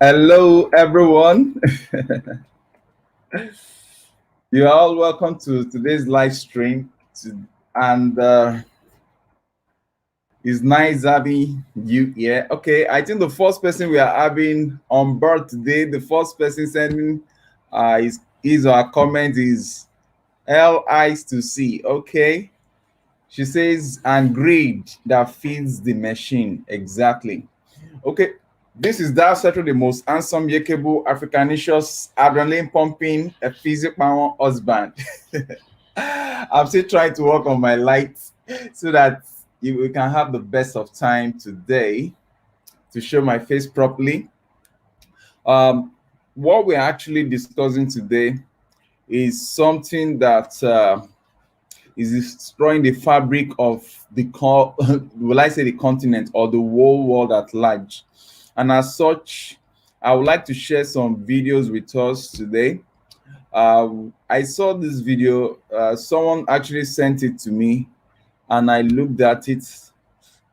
Hello, everyone. You're all welcome to today's live stream. And it's nice having you here. Okay, I think the first person we are having on board today, the first person sending his or her comment is L eyes to see. Okay, she says, and greed that feeds the machine. Exactly. Okay, this is that certainly the most handsome, yakable, Africanicious, adrenaline pumping, a physical power husband. I'm still trying to work on my lights so that we can have the best of time today to show my face properly. Um, what we're actually discussing today is something that is destroying the fabric of will I say the continent or the whole world at large. And as such, I would like to share some videos with us today. I saw this video, someone actually sent it to me, and I looked at it.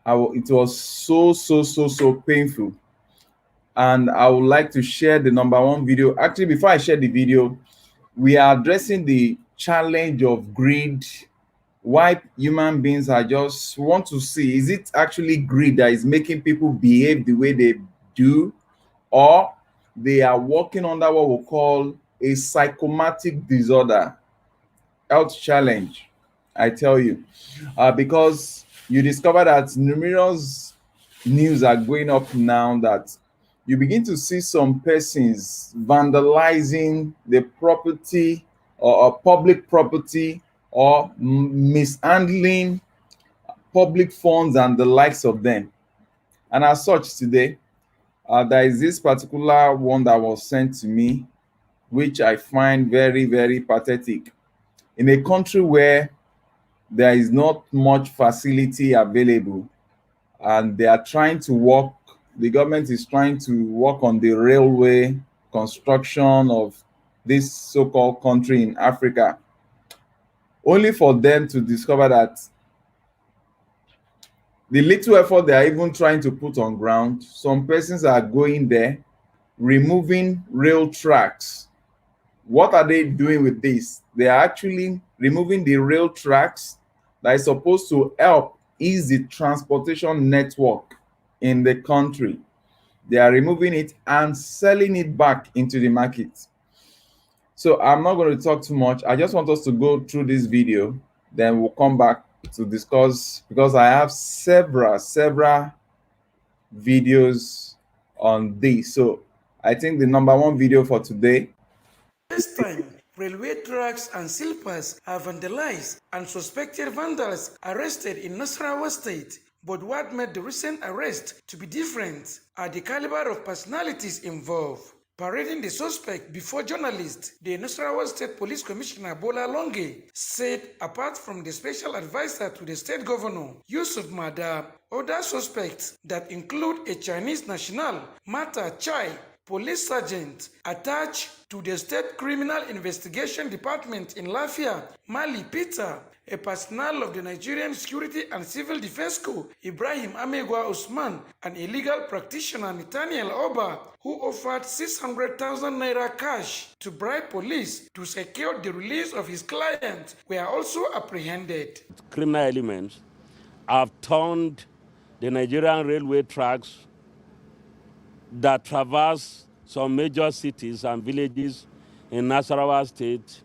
It was so painful. And I would like to share the number one video. Actually, before I share the video, we are addressing the challenge of greed, why human beings are just want to see, is it actually greed that is making people behave the way they do, or they are working under what we call a psychomatic disorder, health challenge. I tell you, because you discover that numerous news are going up now that you begin to see some persons vandalizing the property or public property, or mishandling public funds and the likes of them. And as such, today, there is this particular one that was sent to me, which I find very pathetic. In a country where there is not much facility available, and they are trying to work, the government is trying to work on the railway construction of this so-called country in Africa, only for them to discover that the little effort they are even trying to put on ground, some persons are going there, removing rail tracks. What are they doing with this? They are actually removing the rail tracks that is supposed to help ease the transportation network in the country. They are removing it and selling it back into the market. So I'm not going to talk too much. I just want us to go through this video, then we'll come back to discuss, because I have several videos on this. So I think the number one video for today. This time, railway tracks and sleepers are vandalized and suspected vandals arrested in Nasarawa state. But what made the recent arrest to be different are the caliber of personalities involved. Parading the suspect before journalists, the Nasarawa State Police Commissioner Bola Longe said apart from the special advisor to the state governor, Yusuf Mada, other suspects that include a Chinese national, Mata Chai, police sergeant attached to the State Criminal Investigation Department in Lafia, Mali Peter, a personnel of the Nigerian Security and Civil Defense Corps, Ibrahim Amegwa Usman, an illegal practitioner, Nathaniel Oba, who offered 600,000 naira cash to bribe police to secure the release of his client, were also apprehended. Criminal elements have turned the Nigerian railway tracks that traverse some major cities and villages in Nasarawa State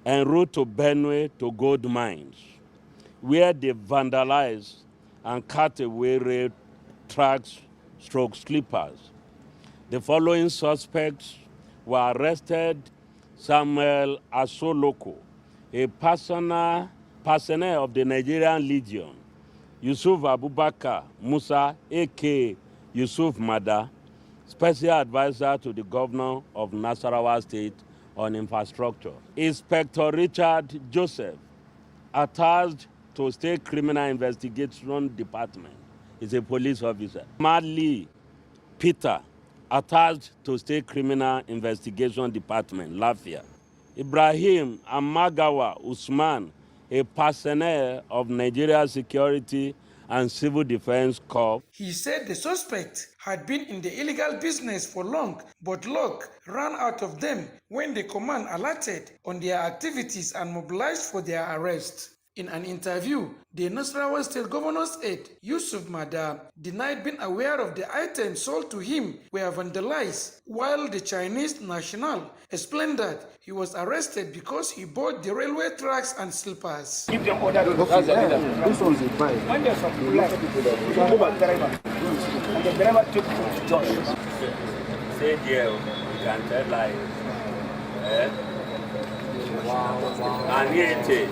en route to Benue to gold mines, where they vandalize and cut away rail tracks stroke sleepers. The following suspects were arrested: Samuel Asoloko, a personnel of the Nigerian Legion; Yusuf Abubakar Musa, aka Yusuf Mada, special advisor to the governor of Nasarawa State on infrastructure; Inspector Richard Joseph, attached to State Criminal Investigation Department, is a police officer; Mali Peter, attached to State Criminal Investigation Department, Lafia; Ibrahim Amagawa Usman, a personnel of Nigeria Security and Civil Defense Corps. He said the suspect had been in the illegal business for long, but luck ran out of them when the command alerted on their activities and mobilized for their arrest. In an interview, the Nasarawa State Governor's aide, Yusuf Mada, denied being aware of the items sold to him were vandalized, while the Chinese national explained that he was arrested because he bought the railway tracks and slippers. Give them order to this one's a fine. When there's some black, you move a driver. And the driver took to Josh. Say dear, you can tell lies. And yet,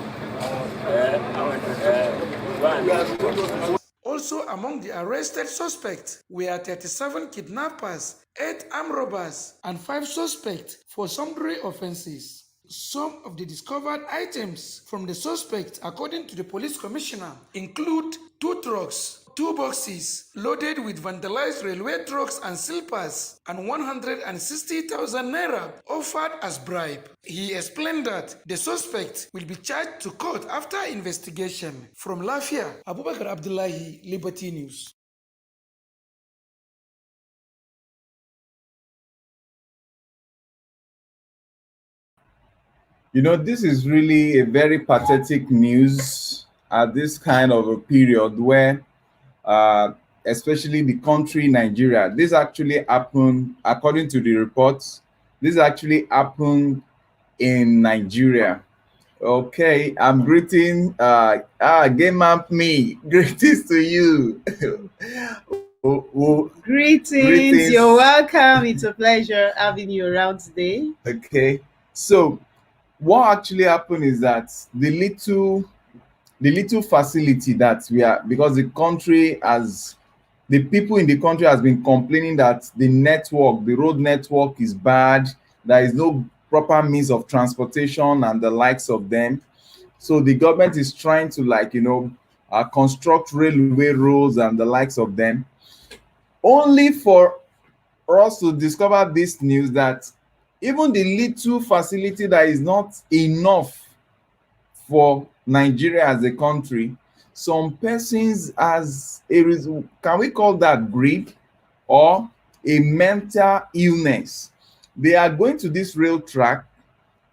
Also among the arrested suspects were 37 kidnappers, 8 armed robbers, and 5 suspects for sundry offenses. Some of the discovered items from the suspects, according to the police commissioner, include 2 trucks, 2 boxes loaded with vandalized railway trucks and slippers, and 160,000 naira offered as bribe. He explained that the suspect will be charged to court after investigation. From Lafia, Abubakar Abdullahi, Liberty News. This is really a very pathetic news at this kind of a period where, especially the country Nigeria, this actually happened, according to the reports, this actually happened in Nigeria. Okay, I'm greeting, Game Up Me, greetings to you. Greetings, you're welcome. It's a pleasure having you around today. Okay, so what actually happened is that the little facility that we are, because the people in the country has been complaining that the road network is bad, there is no proper means of transportation and the likes of them. So the government is trying to construct railway roads and the likes of them, only for us to discover this news that even the little facility that is not enough for Nigeria as a country, some persons can we call that greed or a mental illness? They are going to this rail track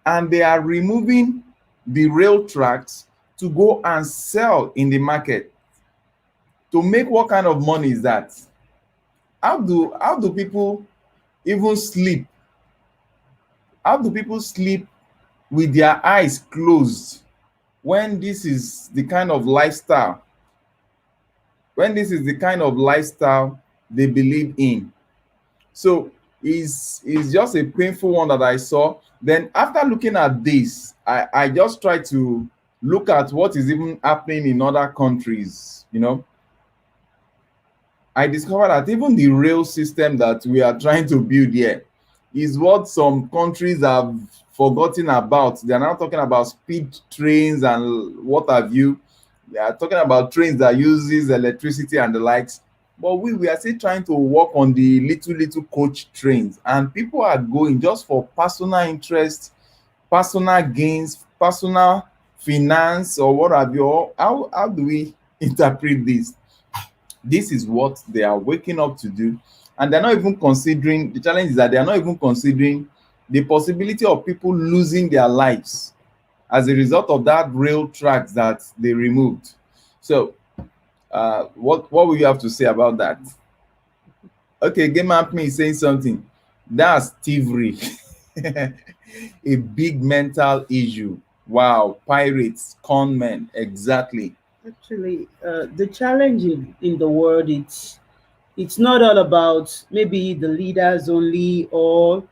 and they are removing the rail tracks to go and sell in the market. To make what kind of money is that? How do people even sleep? How do people sleep with their eyes closed when this is the kind of lifestyle they believe in? So it's just a painful one that I saw. Then after looking at this, I just try to look at what is even happening in other countries. I discovered that even the rail system that we are trying to build here is what some countries have forgotten about. They are now talking about speed trains and what have you. They are talking about trains that uses electricity and the likes. But we are still trying to work on the little coach trains, and people are going just for personal interest, personal gains, personal finance, or what have you. How do we interpret this? This is what they are waking up to do, and they're not even considering, the challenge is that they are not even considering the possibility of people losing their lives as a result of that rail tracks that they removed. So what will you have to say about that? Okay, Game Up Me is saying something. That's thievery. A big mental issue. Wow, pirates, con men, exactly. Actually, the challenge in the world, it's not all about maybe the leaders only or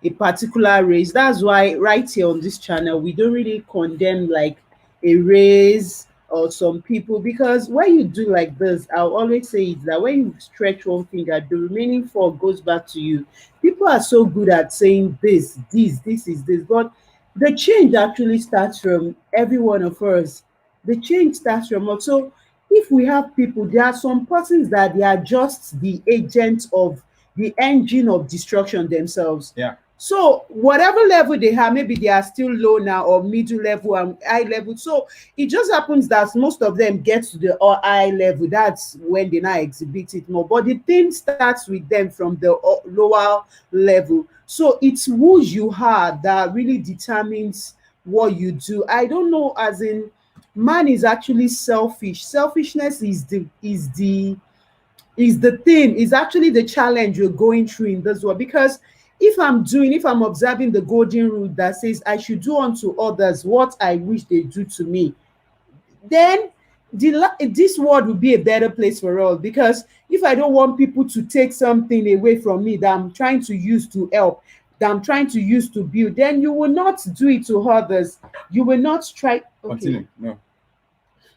a particular race. That's why right here on this channel we don't really condemn like a race or some people, because when you do like this, I'll always say is that when you stretch one finger, the remaining four goes back to you. People are so good at saying this is this, but the change actually starts from every one of us. The change starts from us. So if we have people, there are some persons that they are just the agents of the engine of destruction themselves. Yeah. So whatever level they have, maybe they are still low now or middle level and high level. So it just happens that most of them get to the high level. That's when they now exhibit it more. But the thing starts with them from the lower level. So it's who you are that really determines what you do. I don't know, as in man is actually selfish. Selfishness is the thing, is actually the challenge you're going through in this world. Because if I'm observing the golden rule that says I should do unto others what I wish they do to me, then this world will be a better place for all. Because if I don't want people to take something away from me that I'm trying to use to help, that I'm trying to use to build, then you will not do it to others. You will not try. Okay. Continue. No.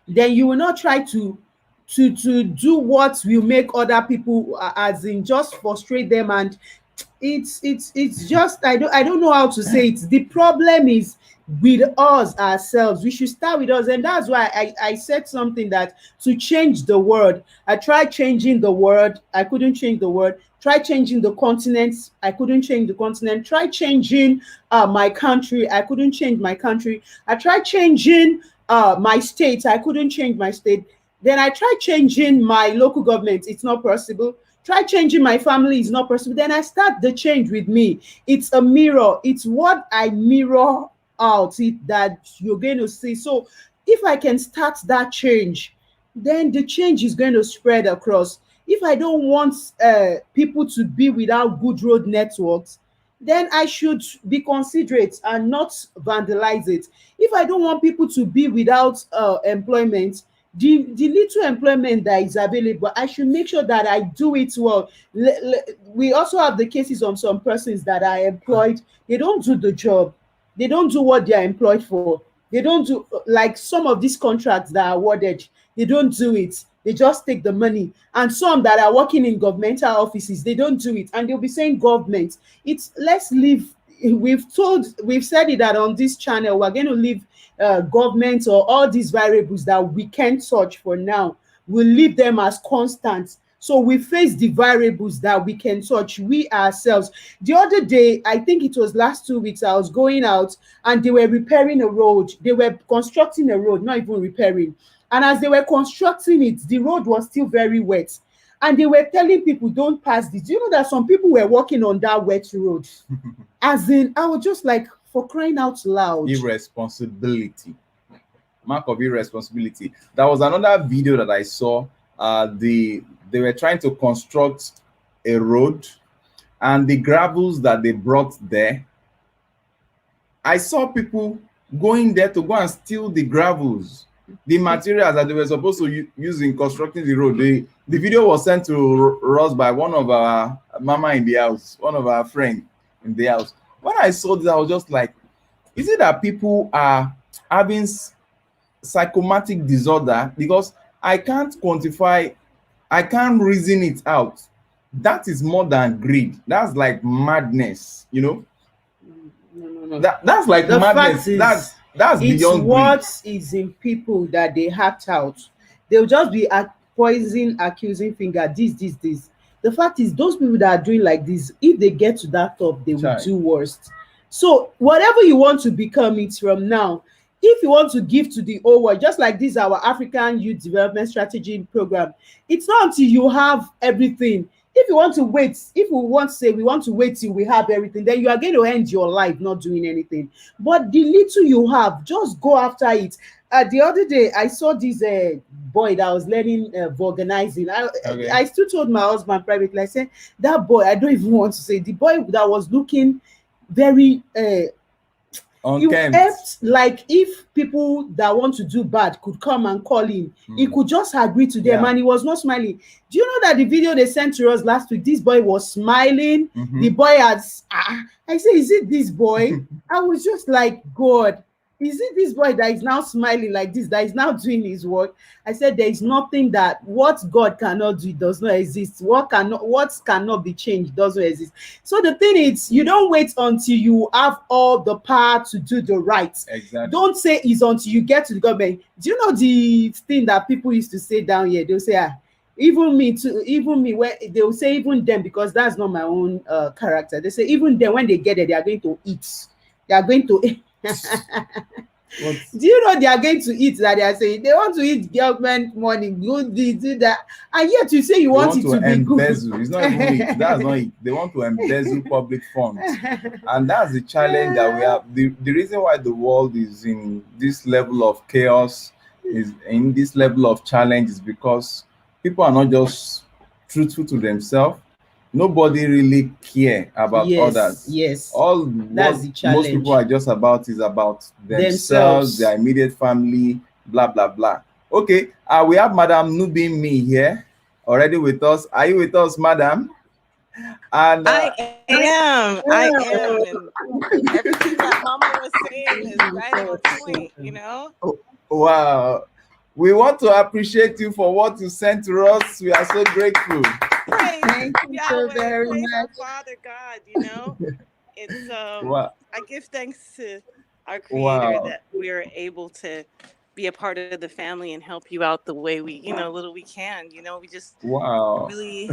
Then you will not try to do what will make other people, as in just frustrate them. And it's just, I don't know how to say it. The problem is with us ourselves. We should start with us. And that's why I said something, that to change the world, I tried changing the world, I couldn't change the world. Try changing the continents, I couldn't change the continent. Try changing my country, I couldn't change my country. I tried changing my state, I couldn't change my state. Then I tried changing my local government, it's not possible. Try changing my family, it's not possible. Then I start the change with me. It's a mirror, it's what I mirror out it that you're going to see. So if I can start that change, then the change is going to spread across. If I don't want people to be without good road networks, then I should be considerate and not vandalize it. If I don't want people to be without employment, the little employment that is available, I should make sure that I do it well. We also have the cases of some persons that are employed, they don't do the job, they don't do what they are employed for. They don't do, like some of these contracts that are awarded, they don't do it. They just take the money. And some that are working in governmental offices, they don't do it. And they'll be saying government. It's, let's leave. We've said it that on this channel, we're going to leave government or all these variables that we can't touch for now. We'll leave them as constant. So we face the variables that we can touch, we ourselves. The other day, I think it was last 2 weeks, I was going out and they were repairing a road. They were constructing a road, not even repairing. And as they were constructing it, the road was still very wet. And they were telling people, don't pass this. Do you know that some people were walking on that wet road? As in, I was just like, for crying out loud. Irresponsibility. Mark of irresponsibility. There was another video that I saw. They were trying to construct a road, and the gravels that they brought there, I saw people going there to go and steal the gravels, the materials that they were supposed to use in constructing the road. The video was sent to us by one of our mama in the house, one of our friends in the house. When I saw this, I was just like, is it that people are having psychomatic disorder? Because I can't quantify, I can't reason it out. That is more than greed. That's like madness, you know? No. That's like The madness. fact is, That's it's beyond what is in people that they act out. They'll just be poison, accusing finger, this. The fact is, those people that are doing like this, if they get to that top, they will do worst. So whatever you want to become, it's from now. If you want to give to the whole world, just like this, our African Youth Development Strategy Program, it's not until you have everything. If you want to wait, if we want to say we want to wait till we have everything, then you are going to end your life not doing anything. But the little you have, just go after it. The other day, I saw this boy that was learning organizing. I still told my husband privately, I said, that boy, I don't even want to say, the boy that was looking very you helped, like if people that want to do bad could come and call him, he could just agree to them, and he was not smiling. Do you know that the video they sent to us last week, this boy was smiling? The boy has I said, is it this boy? I was just like, God, is it this boy that is now smiling like this, that is now doing his work? I said, there is nothing that what God cannot do does not exist. What cannot be changed does not exist. So the thing is, you don't wait until you have all the power to do the right. Exactly. Don't say it's until you get to the government. Do you know the thing that people used to say down here? They'll say, Even me too, even me, where they will say even them, because that's not my own character. They say even them, when they get there, they are going to eat. They are going to What? do you know they are going to eat, that they are saying they want to eat government money, good this, do that, and yet you say you They want want it to to be good. embezzle. It's not even it. That's not it. They want to embezzle public funds. And that's the challenge that we have. The reason why the world is in this level of chaos, is in this level of challenge, is because people are not just truthful to themselves. Nobody really care about Yes, others. yes, All that's what the most people challenge. are just about is about themselves, Themselves. their immediate family, blah blah blah. Okay, we have Madam Nubi Me here already with us. Are you with us, Madam? And I am. I am. And everything that Mama was saying is right on point, you know? oh, wow, we want to appreciate you for what you sent to us. We are so grateful. Praise Thank you so Yahweh, very praise our much. Father God, you know? It's Wow, I give thanks to our creator wow, that we are able to be a part of the family and help you out the way we, little we can. We just wow, really,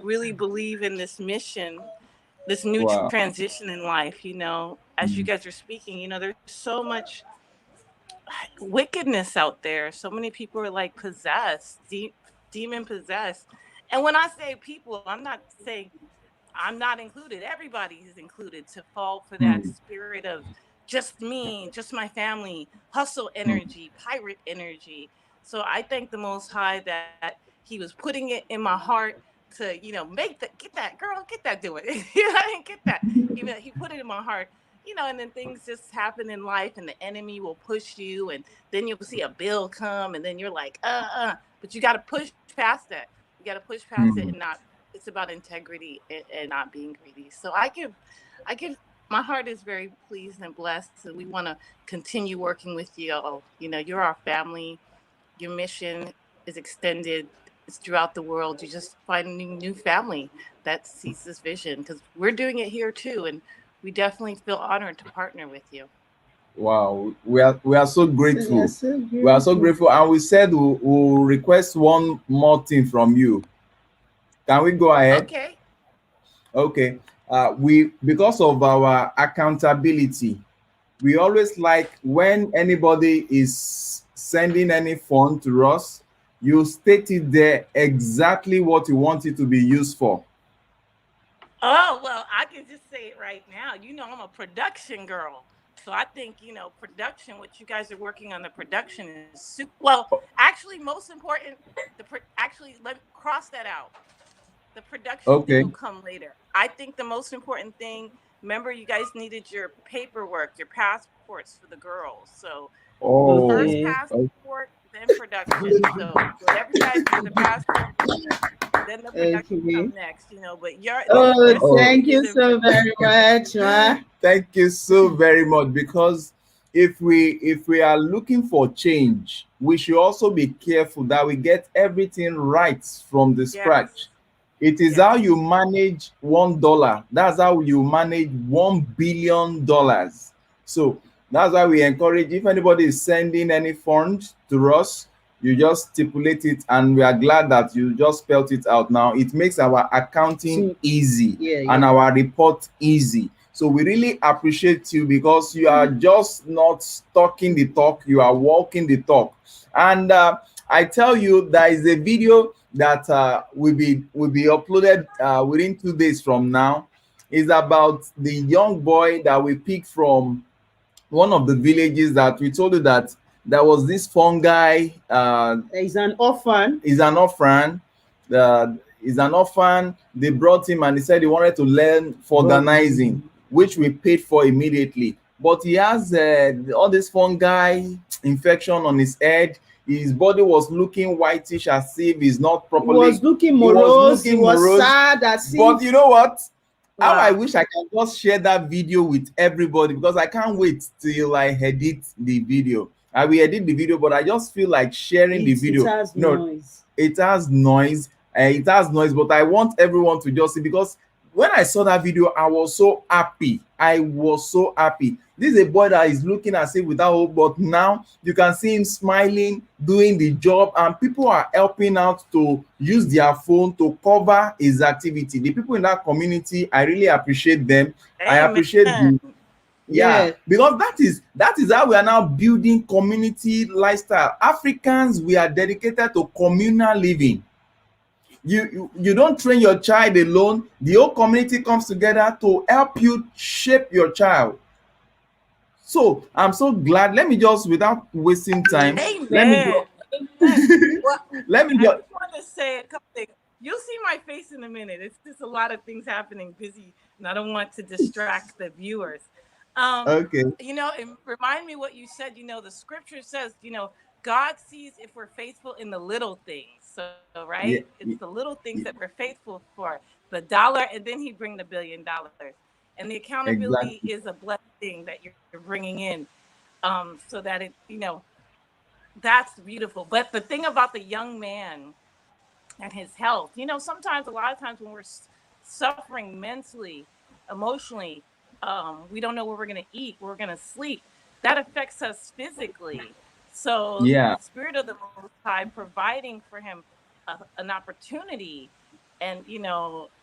really believe in this mission, this new wow. transition in life, as you Mm, guys are speaking, there's so much wickedness out there. So many people are like possessed, demon possessed. And when I say people, I'm not saying I'm not included. Everybody is included to fall for that mm, spirit of just me, just my family, hustle mm, energy, pirate energy. So I thank the Most High that He was putting it in my heart to, make that, get that girl, get that, do it. I didn't get that. He put it in my heart. And then things just happen in life, and the enemy will push you, and then you'll see a bill come, and then you're like, but you got to push past that. You got to push past it and mm. not. It's about integrity and not being greedy. So I give. My heart is very pleased and blessed, and we want to continue working with you all. You're our family. Your mission is extended. It's throughout the world. You're just finding a new family that sees this vision, because we're doing it here too, and we definitely feel honored to partner with you. Wow, we are so So we are grateful. so We are so grateful. grateful, and we said we'll request one more thing from you. Can we go ahead? Okay. Okay. We, because of our accountability, we always like when anybody is sending any fund to us, you state it there exactly what you want it to be used for. Oh, well, I can just say it right now. I'm a production girl. So I think, production, what you guys are working on, the production is super. Well, actually, most important, actually, let me cross that out. The production thing will Okay. come later. I think the most important thing, remember, you guys needed your paperwork, your passports for the girls. So Oh, first Okay. passport, then production. So whatever you guys do, the passport, then the production Okay. come next. But Oh, your oh, city thank is you in so very much, Ma. thank you so very much. Because if we are looking for change, we should also be careful that we get everything right from the yes, scratch. It is how yes. you manage $1. That's how you manage $1 billion. So that's why we encourage, if anybody is sending any fund to us, you just stipulate it, and we are glad that you just spelt it out. Now it makes our accounting So, easy yeah, and yeah. our report easy. So we really appreciate you, because you are just not talking the talk, you are walking the talk. And I tell you, there is a video that will be uploaded within 2 days from now. Is about the young boy that we picked from one of the villages, that we told you that there was this fungi. He's an orphan. Is an orphan. Is an orphan. They brought him, and he said he wanted to learn But organizing, which we paid for immediately. But he has all this fungi infection on his head. His body was looking whitish, as if he's not he was properly. looking He was morose, he looking was morose. sad, as But if, you know what? How I wow, wish I can just share that video with everybody, because I can't wait till I edit the video. I will edit the video, but I just feel like sharing the it video. has No, noise. it has noise. It has noise, but I want everyone to just see, because when I saw that video, I was so happy. I was so happy. This is a boy that is looking as if without hope, but now you can see him smiling, doing the job, and people are helping out to use their phone to cover his activity. The people in that community, I really appreciate them. I appreciate the Yeah. because that is how we are now building community lifestyle. Africans, we are dedicated to communal living. You don't train your child alone. The whole community comes together to help you shape your child. So I'm so glad. Let me just, without wasting time, let me Amen. just Amen. Well, let me I just just want to say a couple things. You'll see my face in a minute. It's just a lot of things happening, busy, and I don't want to distract the viewers. okay. It remind me what you said. The scripture says, God sees if we're faithful in the little things. So, right? Yeah, It's the little things that we're faithful for. The dollar, and then he bring the $1 billion. And the accountability exactly. is a blessing that you're bringing in, so that that's beautiful. But the thing about the young man and his health, sometimes, a lot of times when we're suffering mentally, emotionally, we don't know where we're going to eat, where we're going to sleep. That affects us physically. So Yeah, the Spirit of the Most High providing for him an opportunity, and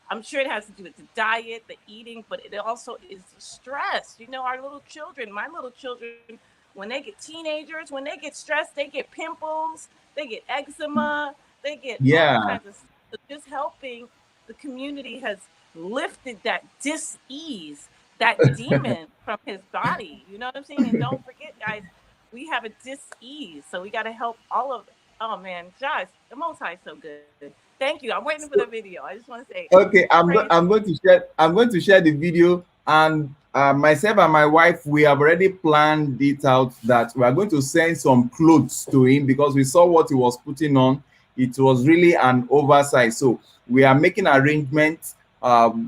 I'm sure it has to do with the diet, the eating, but it also is stress. Our little children, my little children, when they get teenagers, when they get stressed, they get pimples, they get eczema, they get all yeah. kinds of stuff. So just helping the community has lifted that dis-ease, that demon from his body. You know what I'm saying? And don't forget, guys, we have a dis-ease. So we got to help all of, oh man, Josh, the Most High is so good. Thank you. I'm waiting for the video. I just want to say, Okay, praise. I'm going to share the video, and myself and my wife, we have already planned it out that we are going to send some clothes to him because we saw what he was putting on. It was really an oversize. So we are making arrangements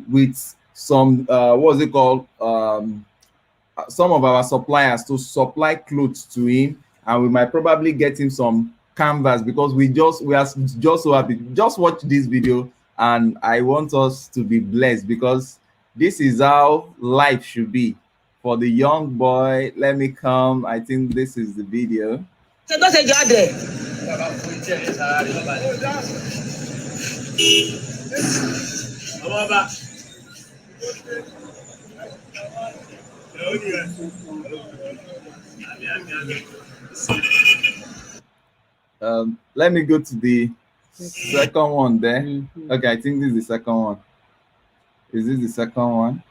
with some what's it called, some of our suppliers to supply clothes to him, and we might probably get him some canvas because we are just so happy. Just watch this video, and I want us to be blessed because this is how life should be for the young boy. Let me come. I think this is the video. Let me go to the second one there. Okay, I think this is the second one. Is this the second one?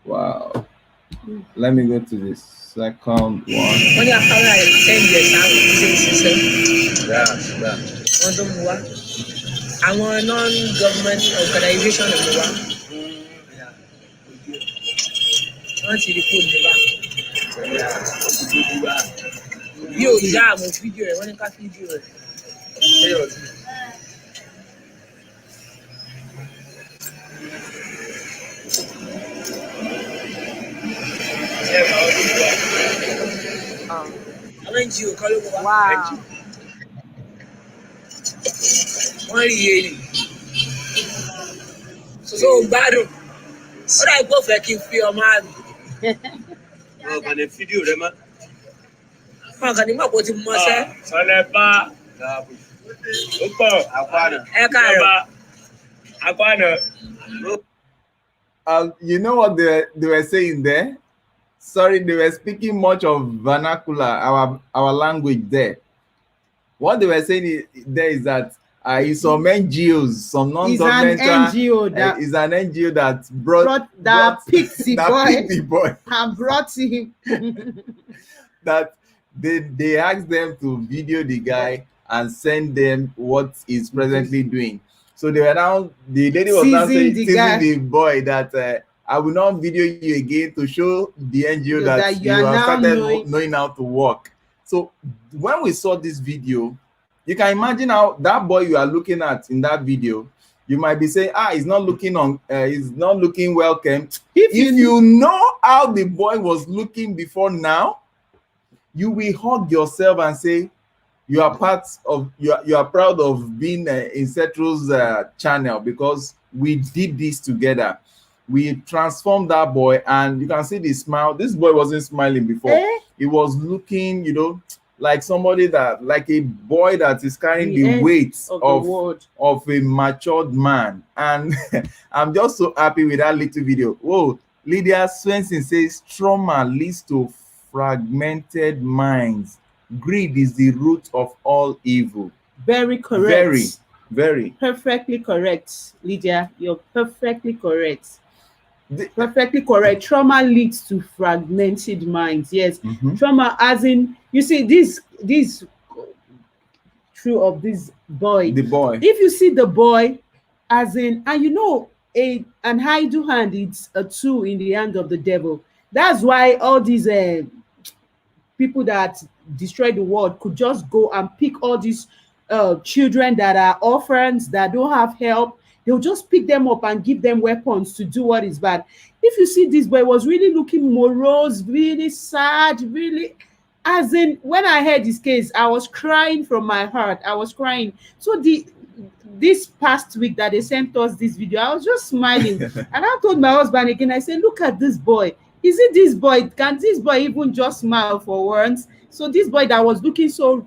Wow. Let me go to the second one. When you are 10 years, àwọn non-government organization ló wá wọ́n ti rí fóònù mi báyìí bí ò já àwọn fídíò rẹ̀ wọ́n ní ká fídíò rẹ̀. àwọn NGO kan ló wá wọ́n rí iye ni so gbádùn ó dà gbọ́ fẹ́ kí n fi ọmọ àmì. wọn kàn ní fídíò rẹ mọ́. wọn kàn ní mọ̀ pé ó ti mú ọṣẹ́. ọlẹ́pà ó pọ̀ ẹ káàárọ̀ àpáànà. You know what they were saying there? Sorry, they were speaking much of vernacular, our language there. What they were saying there is that it's some NGOs, some non-governmental. It's an NGO that picked the boy and brought him. that they asked them to video the guy and send them what he's presently doing. So they were now, the lady was now saying, teasing the boy that I will not video you again to show the NGO that you have started knowing how to work. So when we saw this video, you can imagine how that boy you are looking at in that video, you might be saying, he's not looking welcome. If you know how the boy was looking before now, you will hug yourself and say, you are proud of being in Cetro's channel because we did this together. we transformed that boy, and you can see the smile. This boy wasn't smiling before. Eh? He was looking, like somebody that, like a boy that is carrying The the end weight of the world. of a matured man. And I'm just so happy with that little video. Whoa, Lydia Swenson says trauma leads to fragmented minds. Greed is the root of all evil. Very Very, correct. very. Perfectly correct, Lydia. You're perfectly correct. The- Perfectly correct. Trauma leads to fragmented minds. Yes. Mhm. Trauma as in, you see, this true of this boy. The boy. If you see the boy as in, and an idle hand, it's a tool in the hand of the devil. That's why all these people that destroy the world could just go and pick all these children that are orphans that don't have help. They'll just pick them up and give them weapons to do what is bad. If you see, this boy was really looking morose, really sad, really, as in, when I heard this case, I was crying from my heart. I was crying. So this past week that they sent us this video, I was just smiling. And I told my husband again, I said, look at this boy. Is it this boy? Can this boy even just smile for once? So this boy that was looking so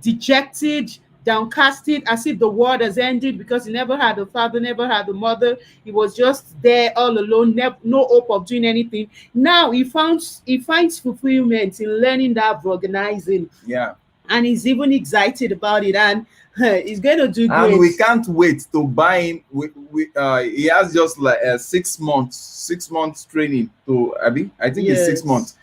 dejected, downcasted, as if the world has ended because he never had a father, never had a mother. He was just there all alone, no hope of doing anything. Now he finds fulfillment in learning that organizing, Yeah. and he's even excited about it, and he's going to do great. And we can't wait to buy him. He has just like 6 months training to Abby. I think it's 6 months.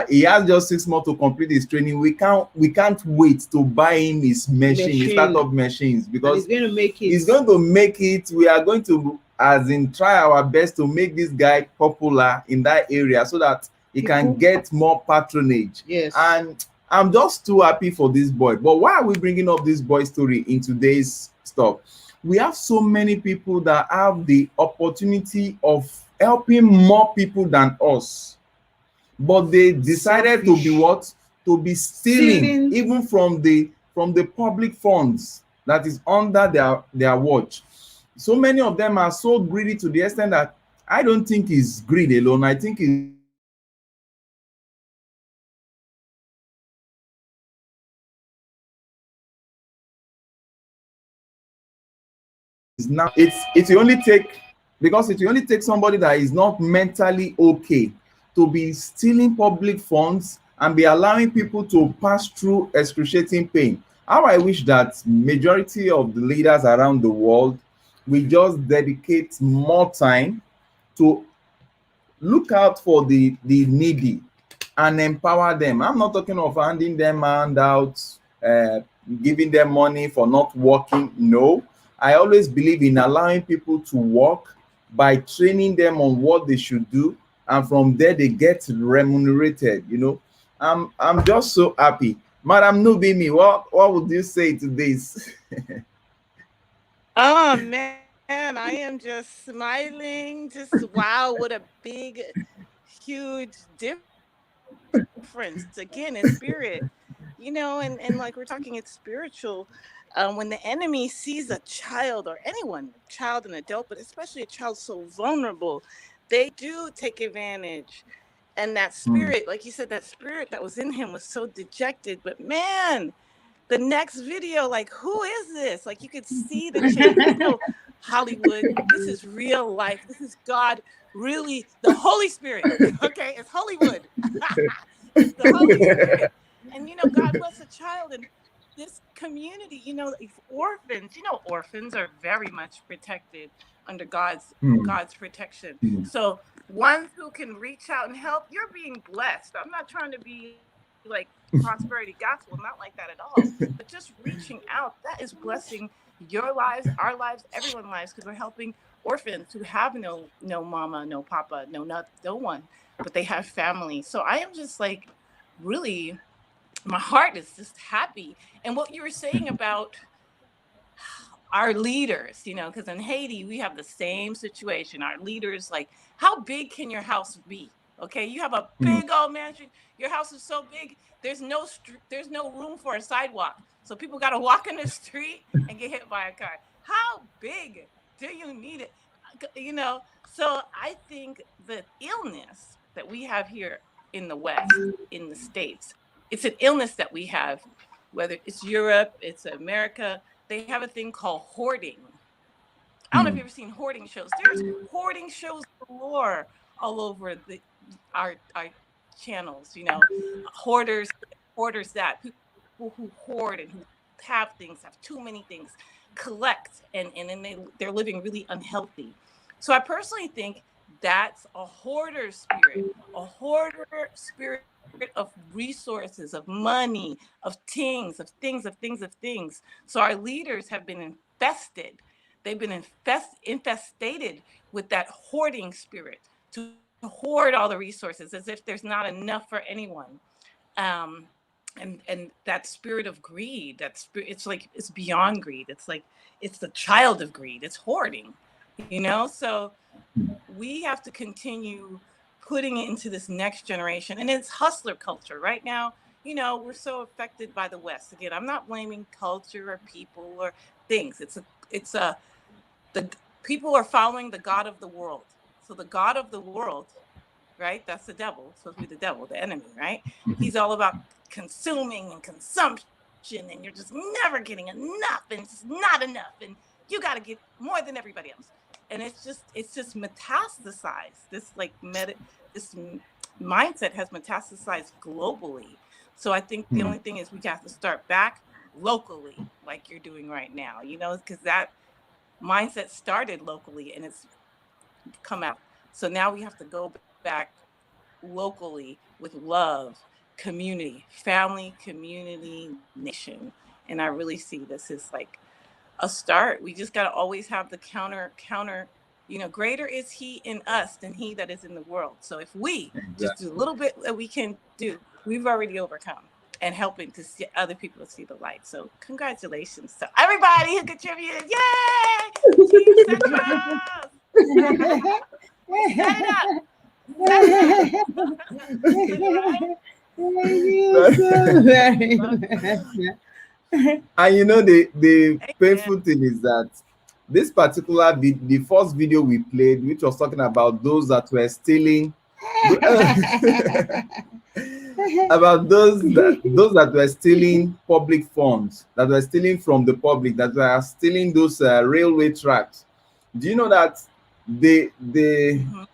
He has just 6 months to complete his training. We can't wait to buy him his his startup machines, And because he's going to make it. he's going to make it. We are going to, as in, try our best to make this guy popular in that area so that he can People- get more patronage. Yes. And I'm just too happy for this boy. But why are we bringing up this boy story in today's stuff? We have so many people that have the opportunity of helping more people than us, but they decided to be Selfish. what? To be stealing even from the public funds that is under their watch. So many of them are so greedy to the extent that I don't think it's greed alone. I think it's now it will only take, because it will only take somebody that is not mentally okay to be stealing public funds and be allowing people to pass through excruciating pain. How I wish that majority of the leaders around the world will just dedicate more time to look out for the needy and empower them. I'm not talking of handing them handouts, giving them money for not working. No, I always believe in allowing people to work by training them on what they should do, and from there they get remunerated. I'm just so happy. Madam Nubimi, what would you say to this? Oh man, I am just smiling. Just wow, what a big, huge difference. Again, in spirit, and like we're talking, it's spiritual. When the enemy sees a child or anyone, child and adult, but especially a child so vulnerable, they do take advantage. And that spirit, like you said, that spirit that was in him was so dejected. But man, the next video, like, who is this? Like, you could see the change. There's no Hollywood. This is real life. This is God, really, the Holy Spirit. Okay, it's Hollywood. It's the Holy Spirit. And God bless a child in this community. If orphans, orphans are very much protected under God's protection. So ones who can reach out and help, you're being blessed. I'm not trying to be like prosperity gospel, not like that at all, but just reaching out, that is blessing your lives, our lives, everyone's lives, because we're helping orphans who have no mama, no papa, no one, but they have family. So I am just like, really, my heart is just happy. And what you were saying about our leaders, because in Haiti, we have the same situation. Our leaders, like, how big can your house be? Okay, you have a big old mansion. Your house is so big, there's no room for a sidewalk. So people got to walk in the street and get hit by a car. How big do you need it? you know, so I think the illness that we have here in the West, in the States, it's an illness that we have, whether it's Europe, it's America, they have a thing called hoarding. I don't know if you've ever seen hoarding shows. There's hoarding shows galore all over our channels. You know, hoarders, hoarders that people who hoard and who have things, have too many things, collect, and then they're living really unhealthy. So I personally think that's a hoarder spirit of resources, of money, of things, of things, of things, of things. So our leaders have been infested. They've been infestated with that hoarding spirit to hoard all the resources as if there's not enough for anyone. Um, and that spirit of greed, it's like it's beyond greed. It's like it's the child of greed. It's hoarding, you know. So we have to continue putting it into this next generation, and it's hustler culture right now. You know, we're so affected by the West. Again, I'm not blaming culture or people or things. It's a the people are following the god of the world. So the god of the world, right? That's the devil. Supposed to be the devil, the enemy, right? He's all about consuming and consumption, and you're just never getting enough, and it's not enough, and you got to get more than everybody else. And it's just metastasized. This mindset has metastasized globally. So I think the only thing is we got to start back locally, like you're doing right now. You know, because that mindset started locally and it's come out. So now we have to go back locally with love, community, family, community, nation. And I really see this as like a start. We just got to always have the counter, you know, greater is he in us than he that is in the world. So if we just do a little bit that we can do, we've already overcome and helping to see other people to see the light. So congratulations to everybody who contributed. Yay! Team Central! Set it up. Thank you so very much. And you know, the Amen. painful thing is that this particular the first video we played, which was talking about those that were stealing, about those that were stealing public funds, that were stealing from the public, that were stealing those railway tracks. Do you know that they they Mhm.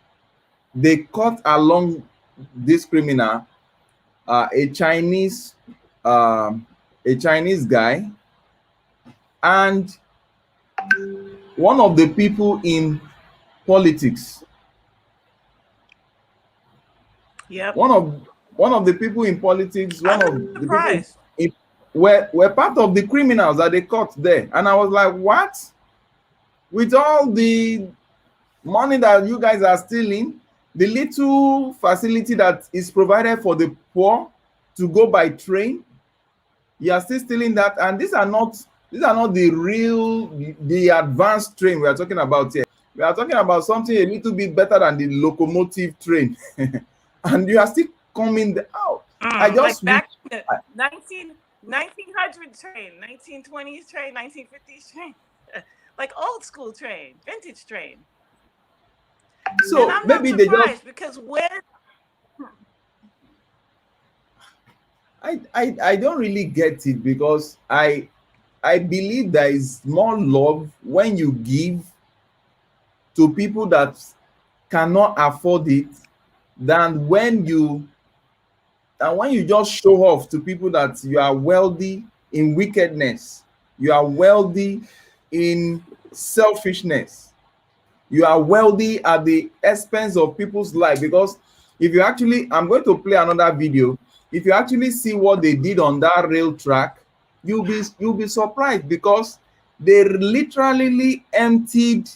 they caught along this criminal, a Chinese, guy, and one of the people in politics, Yep. one of the people in politics, one I'm not of the people surprised. were part of the criminals that they caught there. And I was like, what? With all the money that you guys are stealing, the little facility that is provided for the poor to go by train, you are still stealing that. And these are not the advanced train we are talking about here. We are talking about something a little bit better than the locomotive train. And you are still coming out. I Like just wish. back in the 1900 train, 1920s train, 1950s train. Like old school train, vintage train. And So I'm not maybe they just. surprised because when I don't really get it, because I believe there is more love when you give to people that cannot afford it than when you just show off to people that you are wealthy in wickedness, you are wealthy in selfishness, you are wealthy at the expense of people's life. Because if you actually, I'm going to play another video. If you actually see what they did on that rail track, you'll be surprised, because they literally emptied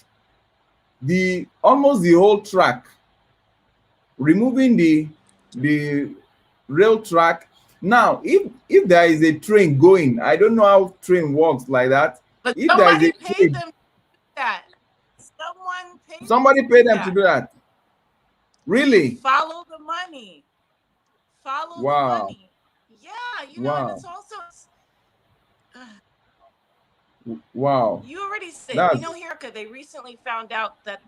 the almost the whole track, removing the rail track. Now, if there is a train going, I don't know how train works like that. but If there is a somebody paid train, them to do that. Someone paid them somebody to paid do them to that. do that. Really? Follow the money. Follow the Wow. money. Yeah, you know, and Wow. it's also Wow. You already said, That's here they recently found out that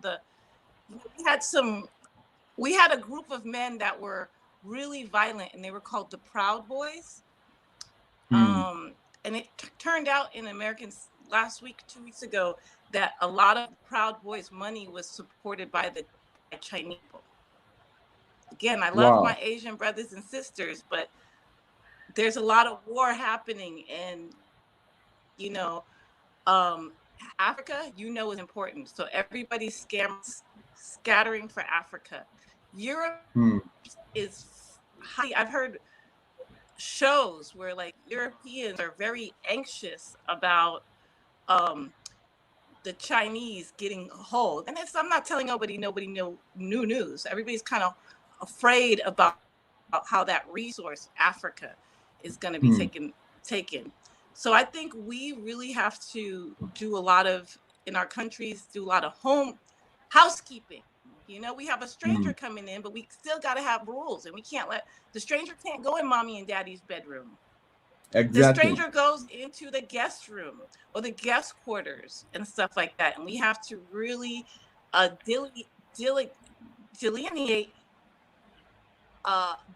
we had a group of men that were really violent, and they were called the Proud Boys. And it turned out in Americans last week, 2 weeks ago, that a lot of Proud Boys money was supported by the Chinese people. Again, I love my wow. Asian brothers and sisters, but there's a lot of war happening, and you know, Africa, is important. So everybody's scattering for Africa. Europe is highly. I've heard shows where like Europeans are very anxious about the Chinese getting a hold. And I'm not telling nobody know new news. Everybody's kind of afraid about how that resource, Africa, is going to be taken. So I think we really have to do a lot of, in our countries, do a lot of home housekeeping. We have a stranger coming in, but we still got to have rules, and we can't let the stranger can't go in mommy and daddy's bedroom. The Exactly. stranger goes into the guest room or the guest quarters and stuff like that. And we have to really delineate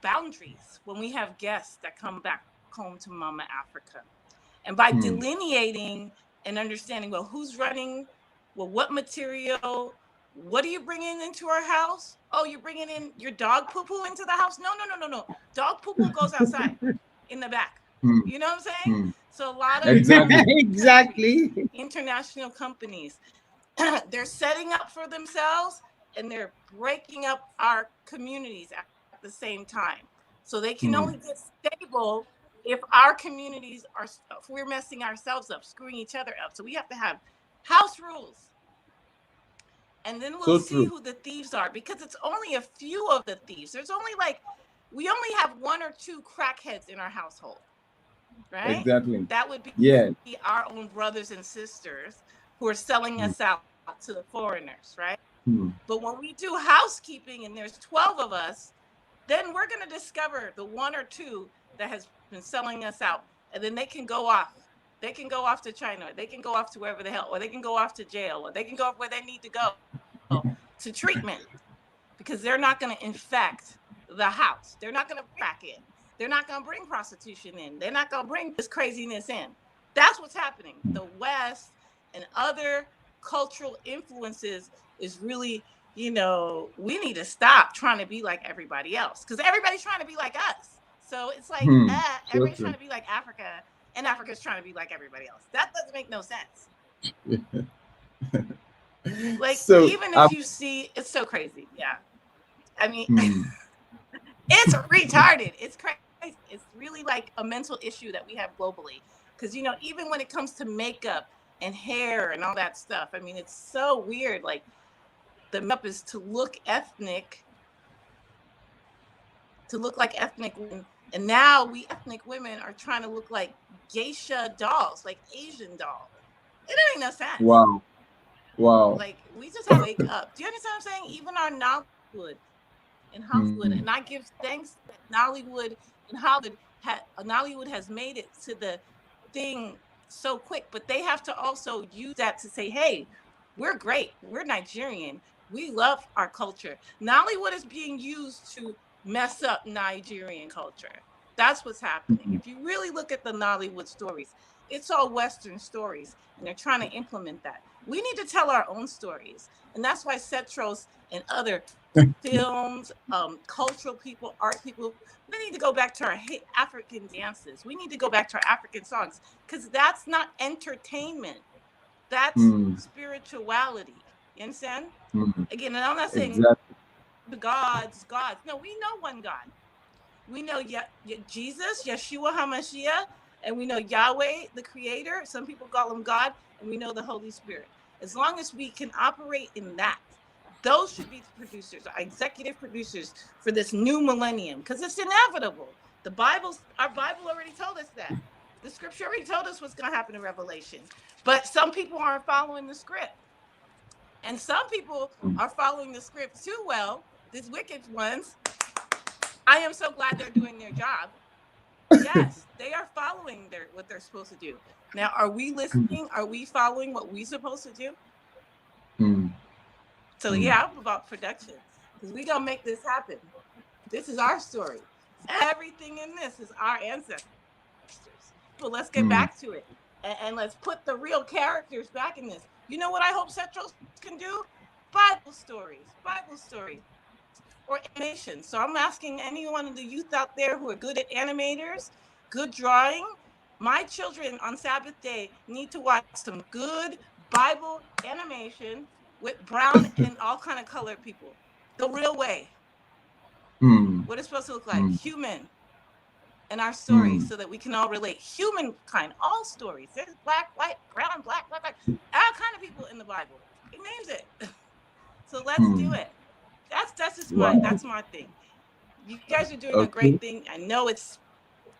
boundaries when we have guests that come back home to Mama Africa. And by delineating and understanding, well, who's running, well, what material, what are you bringing into our house? Oh, you're bringing in your dog poo-poo into the house? No. Dog poo-poo goes outside in the back. You know what I'm saying? So a lot of Exactly. Exactly. international companies, they're setting up for themselves, and they're breaking up our communities at the same time. So they can only get stable if our communities if we're messing ourselves up, screwing each other up. So we have to have house rules. And then we'll So see true. who the thieves are, because it's only a few of the thieves. We only have one or two crackheads in our household, right? Exactly. That would be Yeah. our own brothers and sisters who are selling us out to the foreigners, right? But when we do housekeeping and there's 12 of us, then we're going to discover the one or two that has been selling us out. And then they can go off. They can go off to China. They can go off to wherever the hell, or they can go off to jail, or they can go off where they need to go to treatment, because they're not going to infect the house. They're not going to crack in. They're not going to bring prostitution in. They're not going to bring this craziness in. That's what's happening. The West and other cultural influences is really, we need to stop trying to be like everybody else, because everybody's trying to be like us. So it's like, So everybody's trying true. to be like Africa, and Africa's trying to be like everybody else. That doesn't make no sense. Like, So even if you see, it's so crazy. Yeah. I mean, it's retarded. It's crazy. It's really like a mental issue that we have globally. Because, even when it comes to makeup and hair and all that stuff, I mean, it's so weird. Like, the makeup is to look ethnic, to look like ethnic women. And now we ethnic women are trying to look like geisha dolls, like Asian dolls. It ain't no sense. wow. Wow. Like, we just have to wake up. Do you understand what I'm saying? Even our Nollywood in Hollywood, and I give thanks that Nollywood in Nollywood has made it to the thing so quick, but they have to also use that to say, hey, we're great. We're Nigerian. We love our culture. Nollywood is being used to mess up Nigerian culture. That's what's happening. If you really look at the Nollywood stories, it's all Western stories, and they're trying to implement that. We need to tell our own stories. And that's why Setros and other films, cultural people, art people, we need to go back to our African dances. We need to go back to our African songs, because that's not entertainment. That's spirituality. You understand? Again, and I'm not saying Exactly. the gods. No, we know one God. We know Jesus, Yeshua HaMashiach, and we know Yahweh, the Creator. Some people call him God, and we know the Holy Spirit. As long as we can operate in that, those should be the producers, our executive producers for this new millennium, because it's inevitable. Our Bible already told us that. The scripture already told us what's going to happen in Revelation. But some people aren't following the script. And some people are following the script too well, these wicked ones. I am so glad they're doing their job. Yes, they are following what they're supposed to do. Now, are we listening? Are we following what we're supposed to do? Mm, So mm, yeah, I'm about production because we gonna make this happen. This is our story. Everything in this is our ancestors. But let's get mm. back to it and let's put the real characters back in this. You know what I hope Central can do? Bible stories, or animation. So I'm asking any one of the youth out there who are good at animators, good drawing. My children on Sabbath day need to watch some good Bible animation with brown and all kind of colored people. The real way. Mm, What it's supposed to look like. mm, Human in our stories mm. so that we can all relate. Humankind, all stories. There's black, white, brown, black, all kind of people in the Bible. He names it. So let's do Hmm. it. That's just Wow. that's my thing. You guys are doing a Okay. great thing. I know it's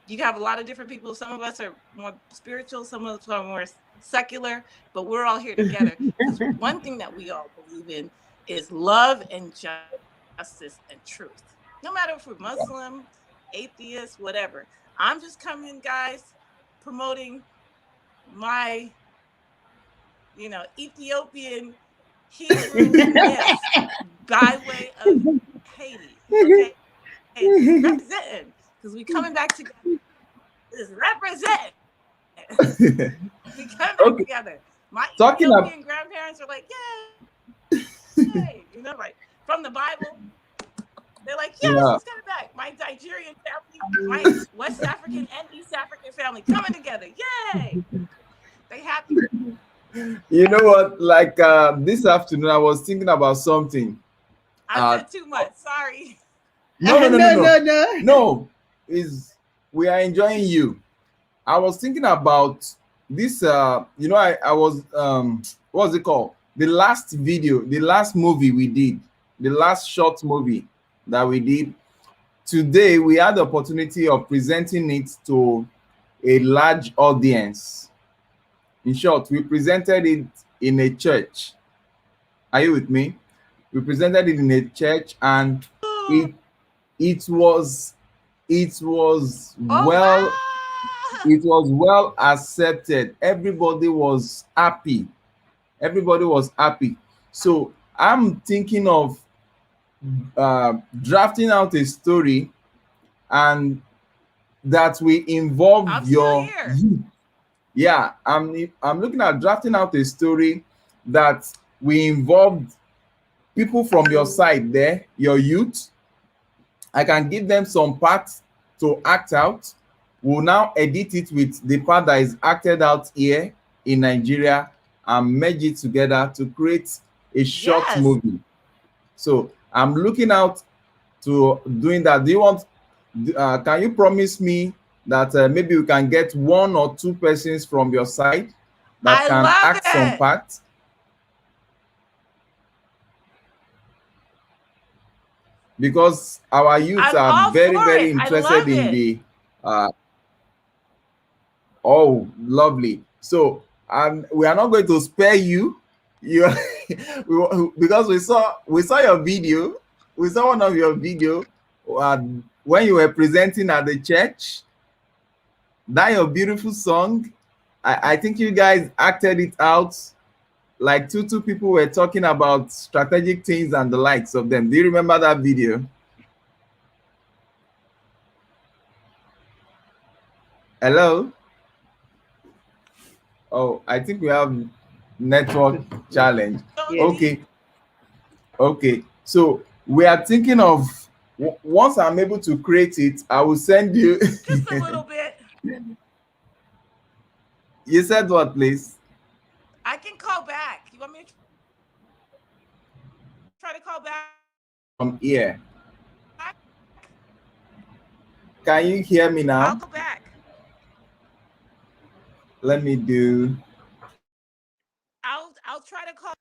you have a lot of different people. Some of us are more spiritual, some of us are more secular, but we're all here together because one thing that we all believe in is love and justice and truth. No matter if we're Muslim, atheist, whatever. I'm just coming, guys, promoting my, Ethiopian Hebrew myth by way of Haiti. Okay, representing because we coming back together. Is represent. We come back Okay. together. My Talking about, Ethiopian grandparents are like, yay, like from the Bible. They're like, yes, yeah. she's coming back. My Nigerian family, my West African and East African family coming together. Yay! They happy. You know what? Like this afternoon, I was thinking about something. I Uh, said too much. Sorry. no, no, no, no, No, no, no, no. no. Is we are enjoying you. I was thinking about this. I was what's it called? The last video, the last movie we did, the last short movie that we did. Today, we had the opportunity of presenting it to a large audience. In short, we presented it in a church. Are you with me? We presented it in a church, and it it was it was Oh well wow! it was well accepted. Everybody was happy. Everybody was happy. So I'm thinking of drafting out a story, and that we involve I'm still your here. youth. Yeah, I'm looking at drafting out a story that we involved people from your side there, your youth. I can give them some parts to act out. We'll now edit it with the part that is acted out here in Nigeria and merge it together to create a short Yes, movie. So I'm looking out to doing that. Do you want? Can you promise me that maybe we can get one or two persons from your side that I can love act some it. part? Because our youths I'm are all very, for very it. I interested love in it. the uh, oh, lovely. So we are not going to spare you. You because we saw your video. We saw one of your video uh, when you were presenting at the church. That your beautiful song. I think you guys acted it out like two people were talking about strategic things and the likes of them. Do you remember that video? Hello? Oh, I think we have network challenge. Yes. Okay, okay. So we are thinking of once I'm able to create it, I will send you. Just a little bit. You said what, please? I can call back. You want me to try to call back? From here. Can you hear me I'll now? go back. Let me do. I'll try to call.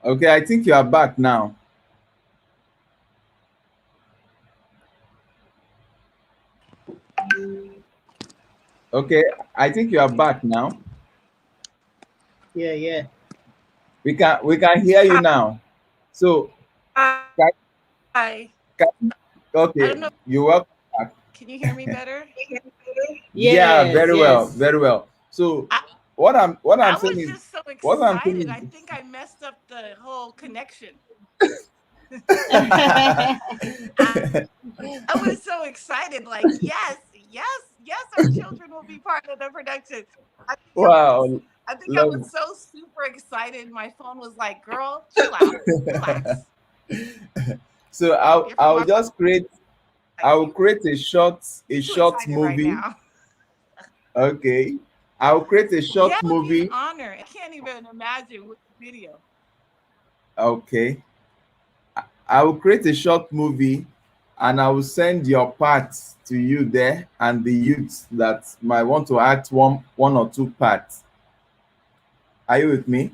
Okay, I think you are back now. Okay, I think you are back now. Yeah, yeah. We can hear you now. So, can, Hi. I okay, don't know. you welcome back. Can you hear me better? Yeah, Yes, very well, yes. very well. So, I, what I'm I saying was is, just so what I'm saying excited. I is, think I messed up the whole connection. Yeah. I was so excited. Like, yes, yes, yes, our children will be part of the production. I think I was wow, I think I was love. so super excited. My phone was like, girl, chill out. Relax. So Your I'll my phone just create. like I'll create you a too short excited right movie. now. Okay, I'll create a Yeah, short it would be an movie. honor. I can't even imagine with the video. Okay, I will create a short movie, and I will send your parts to you there and the youths that might want to act one or two parts. Are you with me?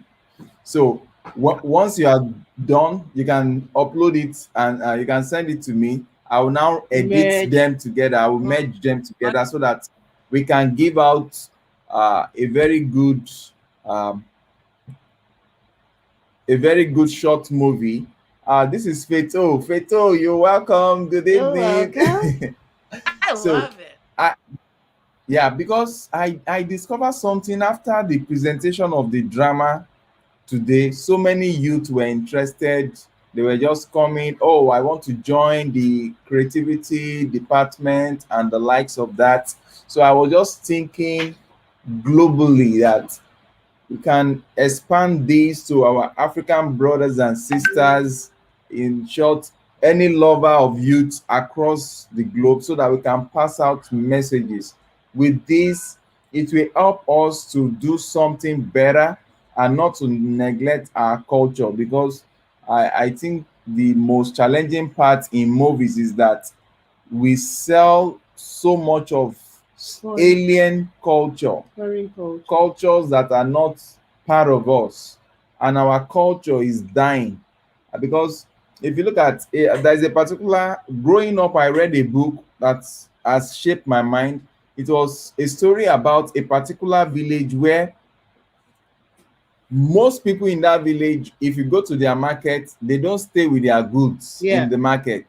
So once you are done, you can upload it and you can send it to me. I will now edit Merge. them together. I will merge them together so that we can give out a very good um, short movie. This is Feto. Feto, you're welcome. Good You're welcome. evening. I So, love it. I yeah, because I discovered something after the presentation of the drama today. So many youth were interested. They were just coming, oh, I want to join the creativity department and the likes of that. So I was just thinking globally that we can expand this to our African brothers and sisters, in short, any lover of youth across the globe, so that we can pass out messages. With this, it will help us to do something better and not to neglect our culture, because I think the most challenging part in movies is that we sell so much of Foreign, alien culture, foreign culture. cultures that are not part of us, and our culture is dying. Because if you look at there's a particular, growing up I read a book that has shaped my mind. It was a story about a particular village where most people in that village, if you go to their market, they don't stay with their goods in Yeah. the market.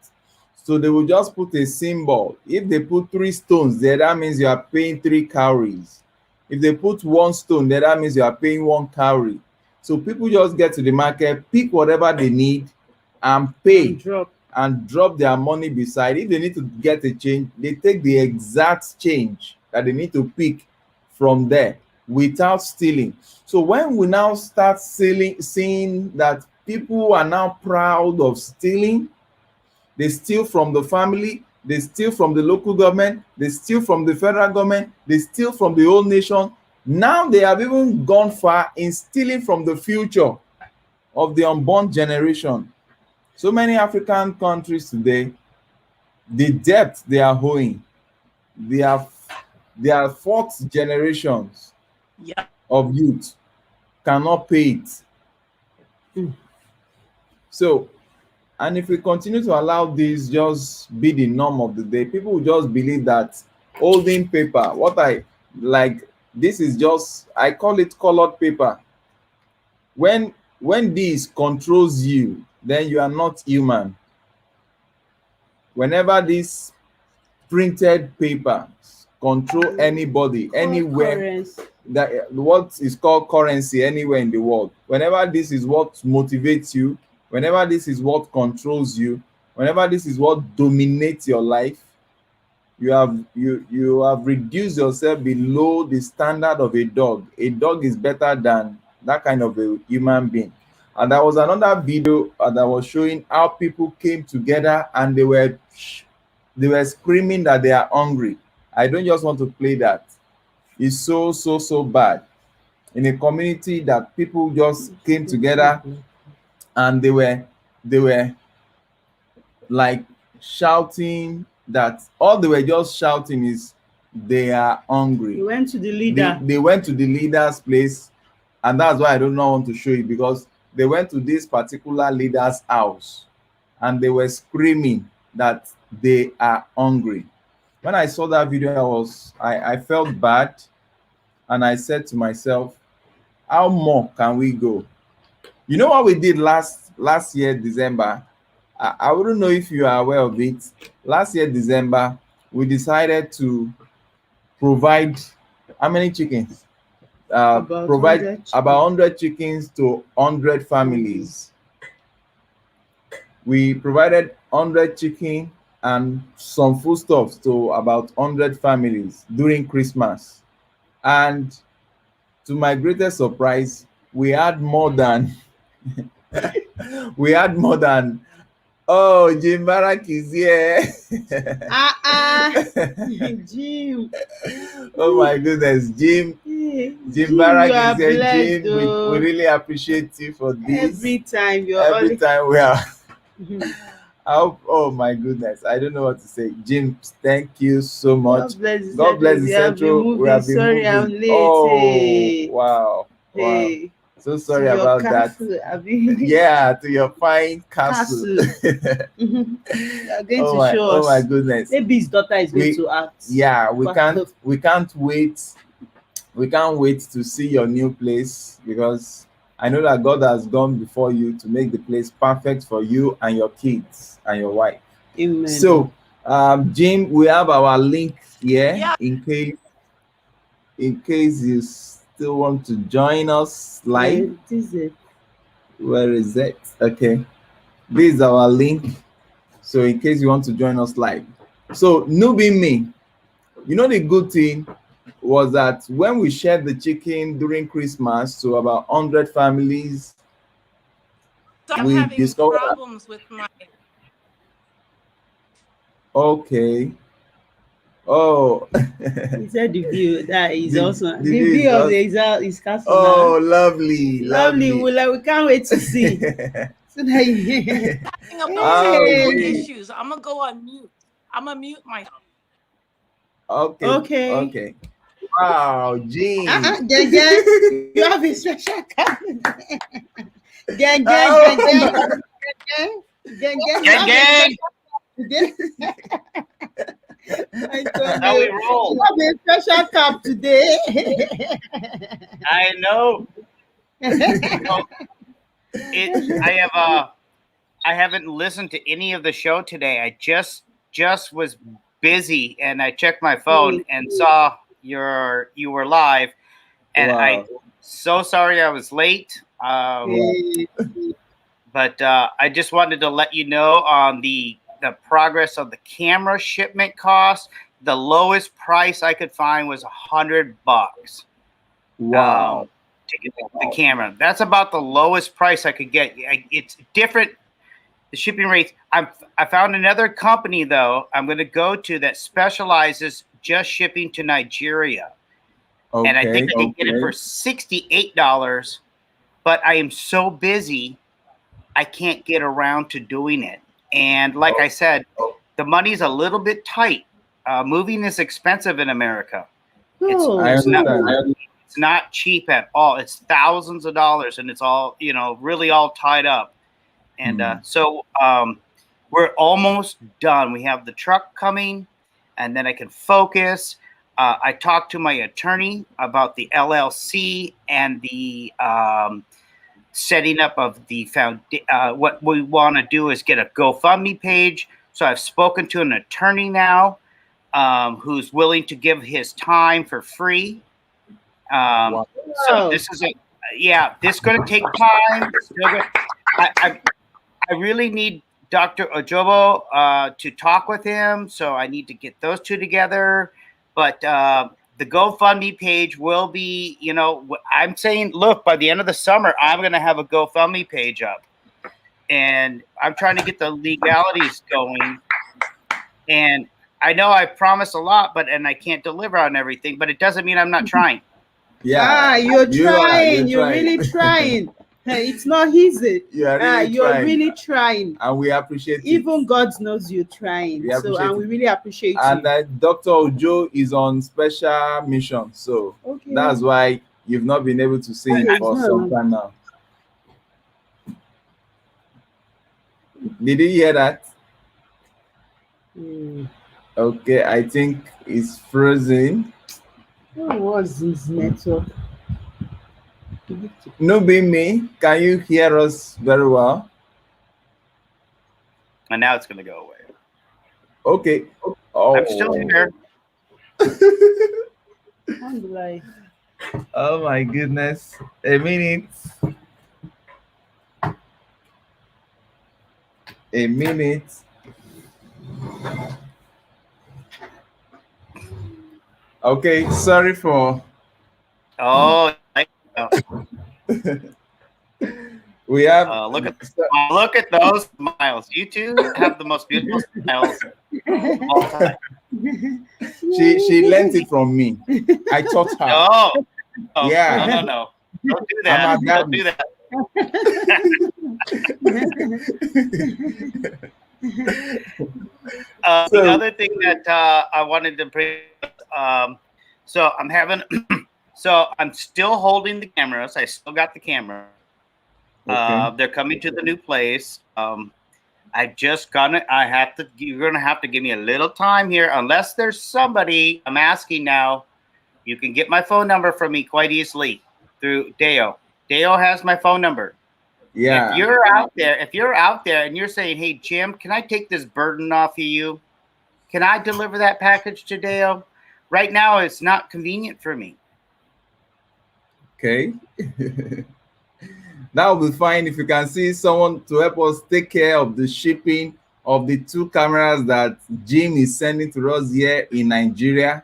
So they will just put a symbol. If they put 3 stones there, that means you are paying 3 cowries. If they put 1 stone there, that means you are paying 1 cowrie. So people just get to the market, pick whatever they need, and pay, And drop. and drop their money beside. If they need to get a change, they take the exact change that they need to pick from there without stealing. So when we now start seeing that people are now proud of stealing, they steal from the family, they steal from the local government, they steal from the federal government, they steal from the whole nation. Now they have even gone far in stealing from the future of the unborn generation. So many African countries today, the debt they are owing, they are fourth generations Yep. of youth cannot pay it. Mm. So, and if we continue to allow this just be the norm of the day, people will just believe that holding paper, what I like, this is just, I call it colored paper. When this controls you, then you are not human. Whenever this printed paper control anybody anywhere, Currency. that what is called currency anywhere in the world, whenever this is what motivates you, whenever this is what controls you, whenever this is what dominates your life, you have reduced yourself below the standard of a dog. A dog is better than that kind of a human being. And there was another video that was showing how people came together and they were screaming that they are hungry. I don't just want to play that. It's so bad. In a community that people just came together and they were like shouting, that all they were just shouting is they are hungry. We went to the they, leader. they went to the leader's place, and that's why I don't want to show it, because they went to this particular leader's house and they were screaming that they are hungry. When I saw that video, I felt bad, and I said to myself, how more can we go? You know what we did last year, December? I wouldn't know if you are aware of it. Last year, December, we decided to provide how many chickens? Provide about 100 chickens to 100 families. We provided 100 chicken and some foodstuffs to about 100 families during Christmas. And to my greatest surprise, we had more than oh, Jim Barak is here. Jim. Oh my goodness, Jim. Jim Barak is here. Blessed, Jim, we really appreciate you for this. Every time we are. Oh my goodness, I don't know what to say. Jim, thank you so much. God bless the Central. We have been sorry, moving. I'm late. Oh, hey. Wow. Hey. Wow. So sorry about castle, that. Yeah, to your fine castle. Going to show us. Oh my goodness. Maybe his daughter is going to act. Yeah, we can't wait. We can't wait to see your new place, because I know that God has gone before you to make the place perfect for you and your kids and your wife. Amen. So, Jim, we have our link here. Yeah. in case you still want to join us live. Where is it? Okay, this is our link. So in case you want to join us live. So newbie me, you know, the good thing was that when we shared the chicken during Christmas to about 100 families, so I'm having problems with my. Okay. Oh. He said the view that is also the view of his castle. Oh, lovely. We can't wait to see. So having about issues. I'm gonna go on mute. I'm gonna mute myself. Okay. Wow, Jean. You have a special card. Gang. How we roll. You have a special cup today. I know. I haven't listened to any of the show today. I just was busy, and I checked my phone and saw you were live, and wow. I'm so sorry I was late. But I just wanted to let you know on the progress of the camera shipment cost. The lowest price I could find was $100. Wow. To get the camera. That's about the lowest price I could get. It's different. The shipping rates. I found another company though I'm going to go to that specializes just shipping to Nigeria. Okay, and I think I can get it for $68. But I am so busy, I can't get around to doing it. And like I said, the money's a little bit tight. Moving is expensive in America. It's not cheap at all. It's thousands of dollars, and it's all, really all tied up. And so we're almost done. We have the truck coming, and then I can focus. I talked to my attorney about the LLC and the setting up of the what we want to do is get a GoFundMe page. So I've spoken to an attorney now who's willing to give his time for free. So this is this is going to take time. I really need Dr. Ojobo to talk with him. So I need to get those two together. But the GoFundMe page will be, I'm saying, look, by the end of the summer, I'm going to have a GoFundMe page up. And I'm trying to get the legalities going. And I know I promised a lot, and I can't deliver on everything, but it doesn't mean I'm not trying. Yeah, you're trying. You're really trying. It's not easy. You're really trying. And we appreciate it. Even God knows you're trying. We really appreciate and Dr. Ojo is on special mission. So that's why you've not been able to see it for some time now. Did you hear that? Hmm. Okay, I think it's frozen. What was his network? No, be me. Can you hear us very well? And now it's going to go away. Okay. I'm still here. Oh my goodness. A minute. A minute. Okay, sorry for. Oh, We have. look at those smiles. You two have the most beautiful smiles of all time. She learned it from me. I taught her. Oh, yeah. No. Don't do that. Don't do that. The other thing that I wanted to bring, so I'm having, so I'm still holding the cameras. I still got the camera. Okay. They're coming to the new place. You're gonna have to give me a little time here, unless there's somebody. I'm asking now. You can get my phone number from me quite easily through Deo. Deo has my phone number. Yeah. If you're out there and you're saying, "Hey Jim, can I take this burden off of you? Can I deliver that package to Deo?" Right now, it's not convenient for me. Okay. That will be fine if you can see someone to help us take care of the shipping of the 2 cameras that Jim is sending to us here in Nigeria.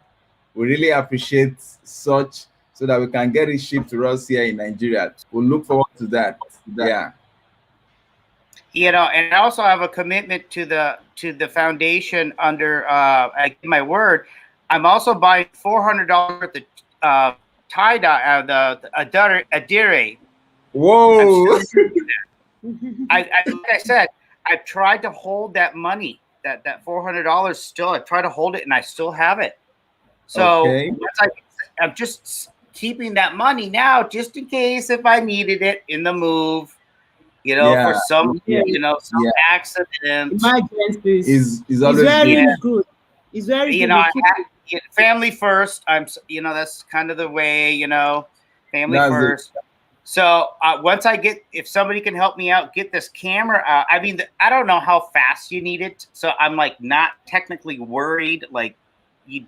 We really appreciate such, so that we can get it shipped to us here in Nigeria. We'll look forward to that. Yeah. And I also have a commitment to the foundation under. I give my word. I'm also buying $400 worth of tie dye, the adire. Whoa! Like I said, I've tried to hold that money, that $400 still. I try to hold it, and I still have it. So okay. I'm just keeping that money now, just in case if I needed it in the move. For some, some accident. Emergencies. Is always very good. It's very good. Family first. That's kind of the way. Family first. So if somebody can help me out, get this camera out. I mean, I don't know how fast you need it, so I'm like not technically worried. Like, the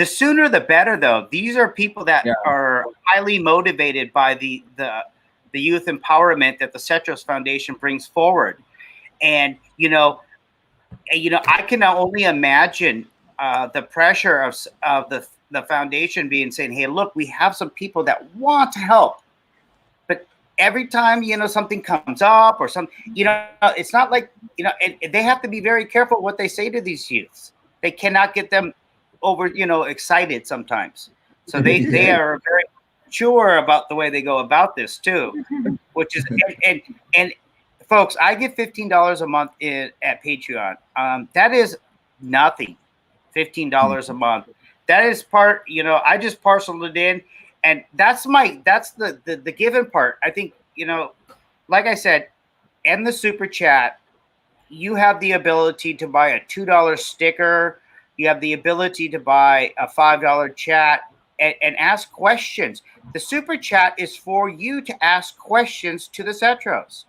sooner the better. Though these are people that are highly motivated by the youth empowerment that the Cetros Foundation brings forward, and I can only imagine the pressure of the foundation saying, "Hey, look, we have some people that want to help." Every time something comes up or it's not like and they have to be very careful what they say to these youths. They cannot get them over excited sometimes. So they are very mature about the way they go about this too, which is and folks, I give $15 a month at Patreon. That is nothing. $15 a month. That is part. I just parceled it in. And that's the given part. I think, like I said, in the super chat, you have the ability to buy a $2 sticker. You have the ability to buy a $5 chat and ask questions. The super chat is for you to ask questions to the Cetros.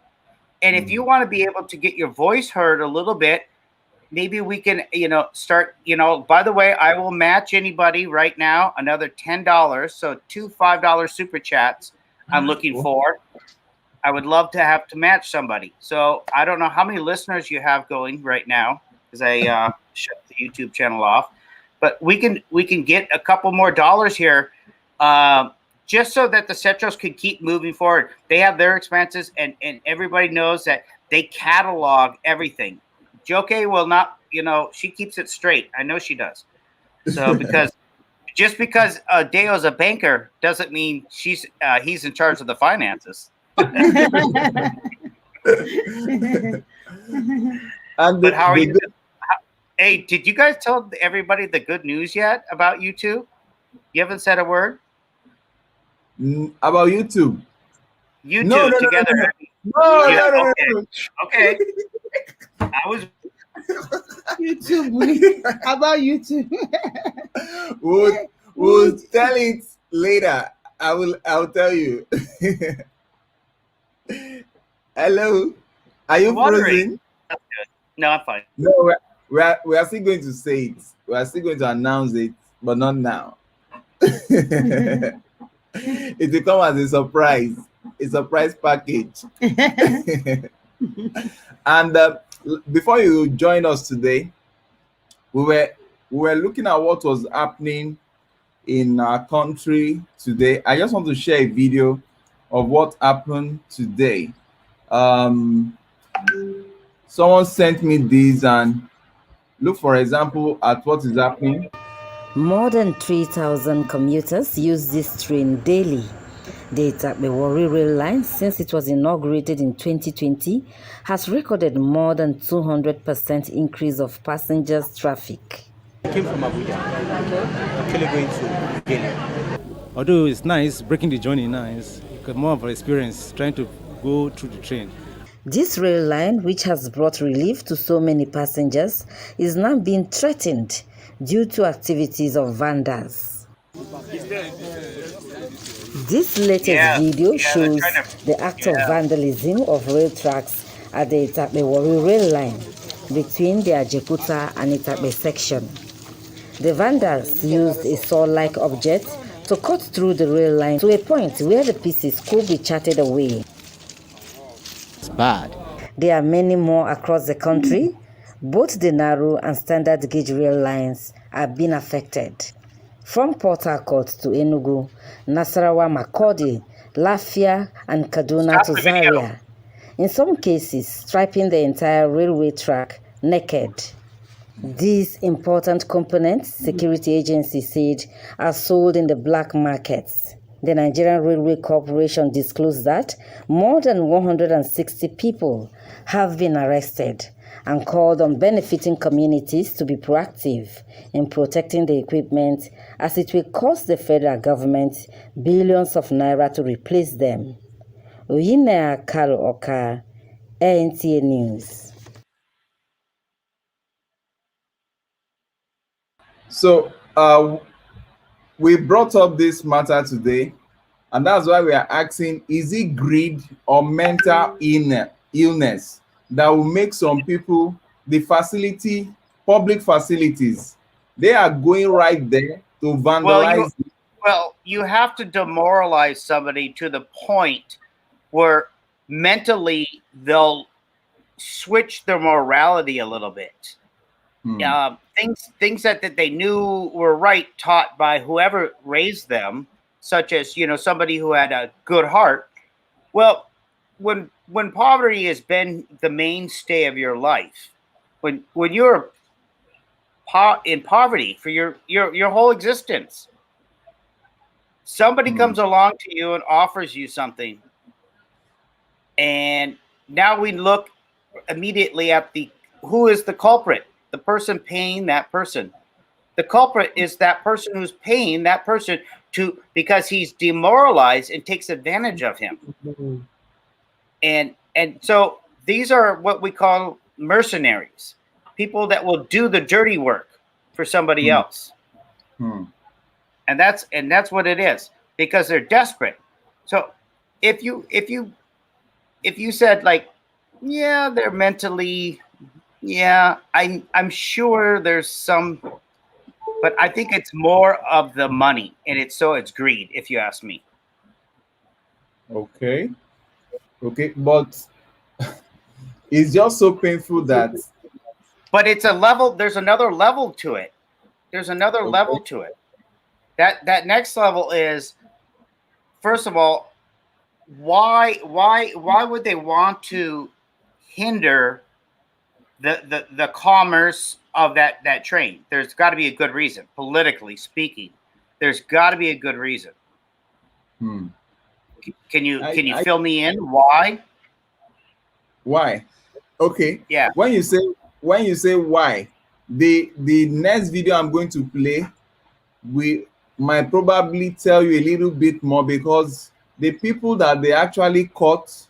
And if you want to be able to get your voice heard a little bit, maybe we can, start, by the way, I will match anybody right now another $10. So 2 $5 super chats I'm looking for. I would love to have to match somebody. So I don't know how many listeners you have going right now, because I shut the YouTube channel off, but we can get a couple more dollars here, just so that the Cetros can keep moving forward. They have their expenses, and everybody knows that they catalog everything. Joke will not, she keeps it straight. I know she does. So because Deo's a banker doesn't mean he's in charge of the finances. But how are you? Hey, did you guys tell everybody the good news yet about YouTube? You haven't said a word about YouTube. YouTube together. No, Yeah, no, no, okay. no, Okay. I was YouTube. How about YouTube? no. We'll tell it later. I'll tell you. Hello. Are you wondering. frozen? No, I'm fine. No, we are still going to say it. We are still going to announce it, but not now. It will come as a surprise package. And before you join us today, we were looking at what was happening in our country today. I just want to share a video of what happened today. Um, Someone sent me this, and look, for example, at what is happening. More than 3,000 commuters use this train daily. The Itakpe-Warri rail line, since it was inaugurated in 2020, has recorded more than 200% increase of passengers traffic. I came from Abuja. Actually going to Delhi. Although it's nice, breaking the journey nice, you get more of an experience trying to go through the train. This rail line, which has brought relief to so many passengers, is now being threatened due to activities of vandals. This latest video shows the act of vandalism of rail tracks at the Itakpe-Warri rail line between the Ajekuta and Itakpe section. The vandals used a saw-like object to cut through the rail line to a point where the pieces could be charted away. It's bad. There are many more across the country. Both the narrow and standard gauge rail lines are being affected. From Port Harcourt to Enugu, Nasarawa, Makurdi, Lafia, and Kaduna to Zaria. In some cases, striping the entire railway track naked. These important components, security agencies said, are sold in the black markets. The Nigerian Railway Corporation disclosed that more than 160 people have been arrested and called on benefiting communities to be proactive in protecting the equipment, as it will cost the federal government billions of naira to replace them. Oyinaya Kalo Oka, NTA News. So we brought up this matter today, and that's why we are asking: is it greed or mental illness that will make some people, public facilities, they are going right there to vandalize? Well, you have to demoralize somebody to the point where mentally they'll switch their morality a little bit. Things that they knew were right, taught by whoever raised them, such as somebody who had a good heart. Well, when poverty has been the mainstay of your life, when you're in poverty for your whole existence, somebody comes along to you and offers you something, and now we look immediately at who is the culprit. The person paying that person. The culprit is that person who's paying that person because he's demoralized and takes advantage of him. And so these are what we call mercenaries, people that will do the dirty work for somebody else. And that's what it is, because they're desperate. So if you said, like, yeah, they're mentally, yeah, I'm sure there's some, but I think it's more of the money, and it's greed, if you ask me. Okay, but it's just so painful that. But it's a level. There's another level to it. That next level is, first of all, why would they want to hinder the commerce of that train? There's got to be a good reason, politically speaking. There's got to be a good reason. Can you fill me in? Why? Okay. Yeah. When you say why, the next video I'm going to play, we might probably tell you a little bit more, because the people that they actually caught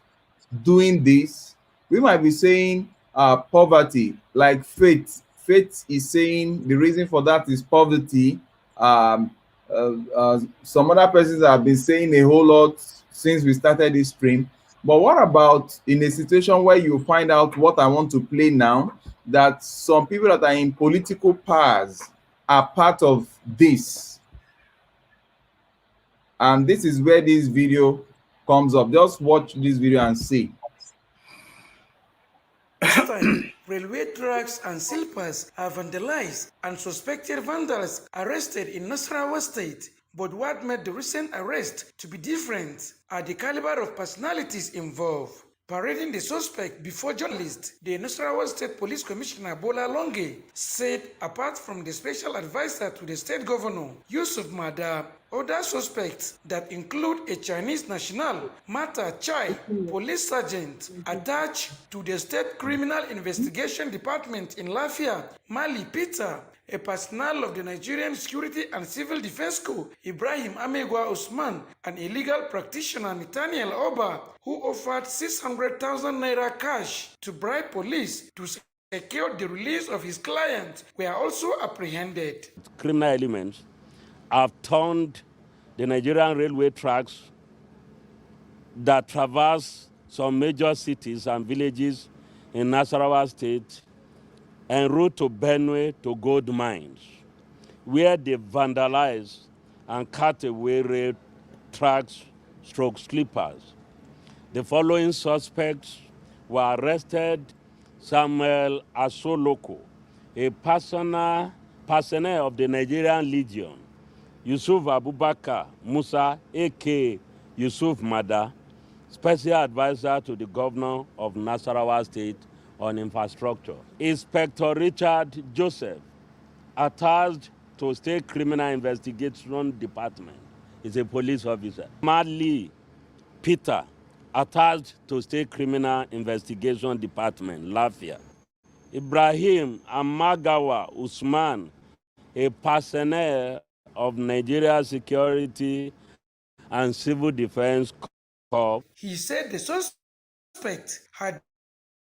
doing this. We might be saying poverty, like faith. Faith is saying the reason for that is poverty. Some other persons have been saying a whole lot since we started this stream. But what about in a situation where you find out what I want to play now, that some people that are in political powers are part of this? And this is where this video comes up. Just watch this video and see. This time, railway tracks and sleepers are vandalized and suspected vandals arrested in Nasarawa state. But what made the recent arrest to be different are the caliber of personalities involved. Parading the suspect before journalists, the Nasarawa State Police Commissioner Bola Longe said apart from the special advisor to the state governor, Yusuf Mada, other suspects that include a Chinese national, Mata Chai, police sergeant attached to the State Criminal Investigation Department in Lafia, Mali Peter, a personnel of the Nigerian Security and Civil Defense Corps, Ibrahim Amegwa Usman, an illegal practitioner, Nathaniel Oba, who offered 600,000 naira cash to bribe police to secure the release of his client, were also apprehended. Criminal elements have turned the Nigerian railway tracks that traverse some major cities and villages in Nasarawa state en route to Benue to gold mines, where they vandalize and cut away rail tracks stroke sleepers. The following suspects were arrested: Samuel Asoloko, a personnel of the Nigerian Legion; Yusuf Abubakar Musa, aka Yusuf Mada, special advisor to the governor of Nasarawa state on infrastructure; Inspector Richard Joseph, attached to State Criminal Investigation Department, is a police officer; Mali Peter, attached to State Criminal Investigation Department, Lafia; Ibrahim Amagawa Usman, a personnel of Nigeria Security and Civil Defense Corps. He said the suspect had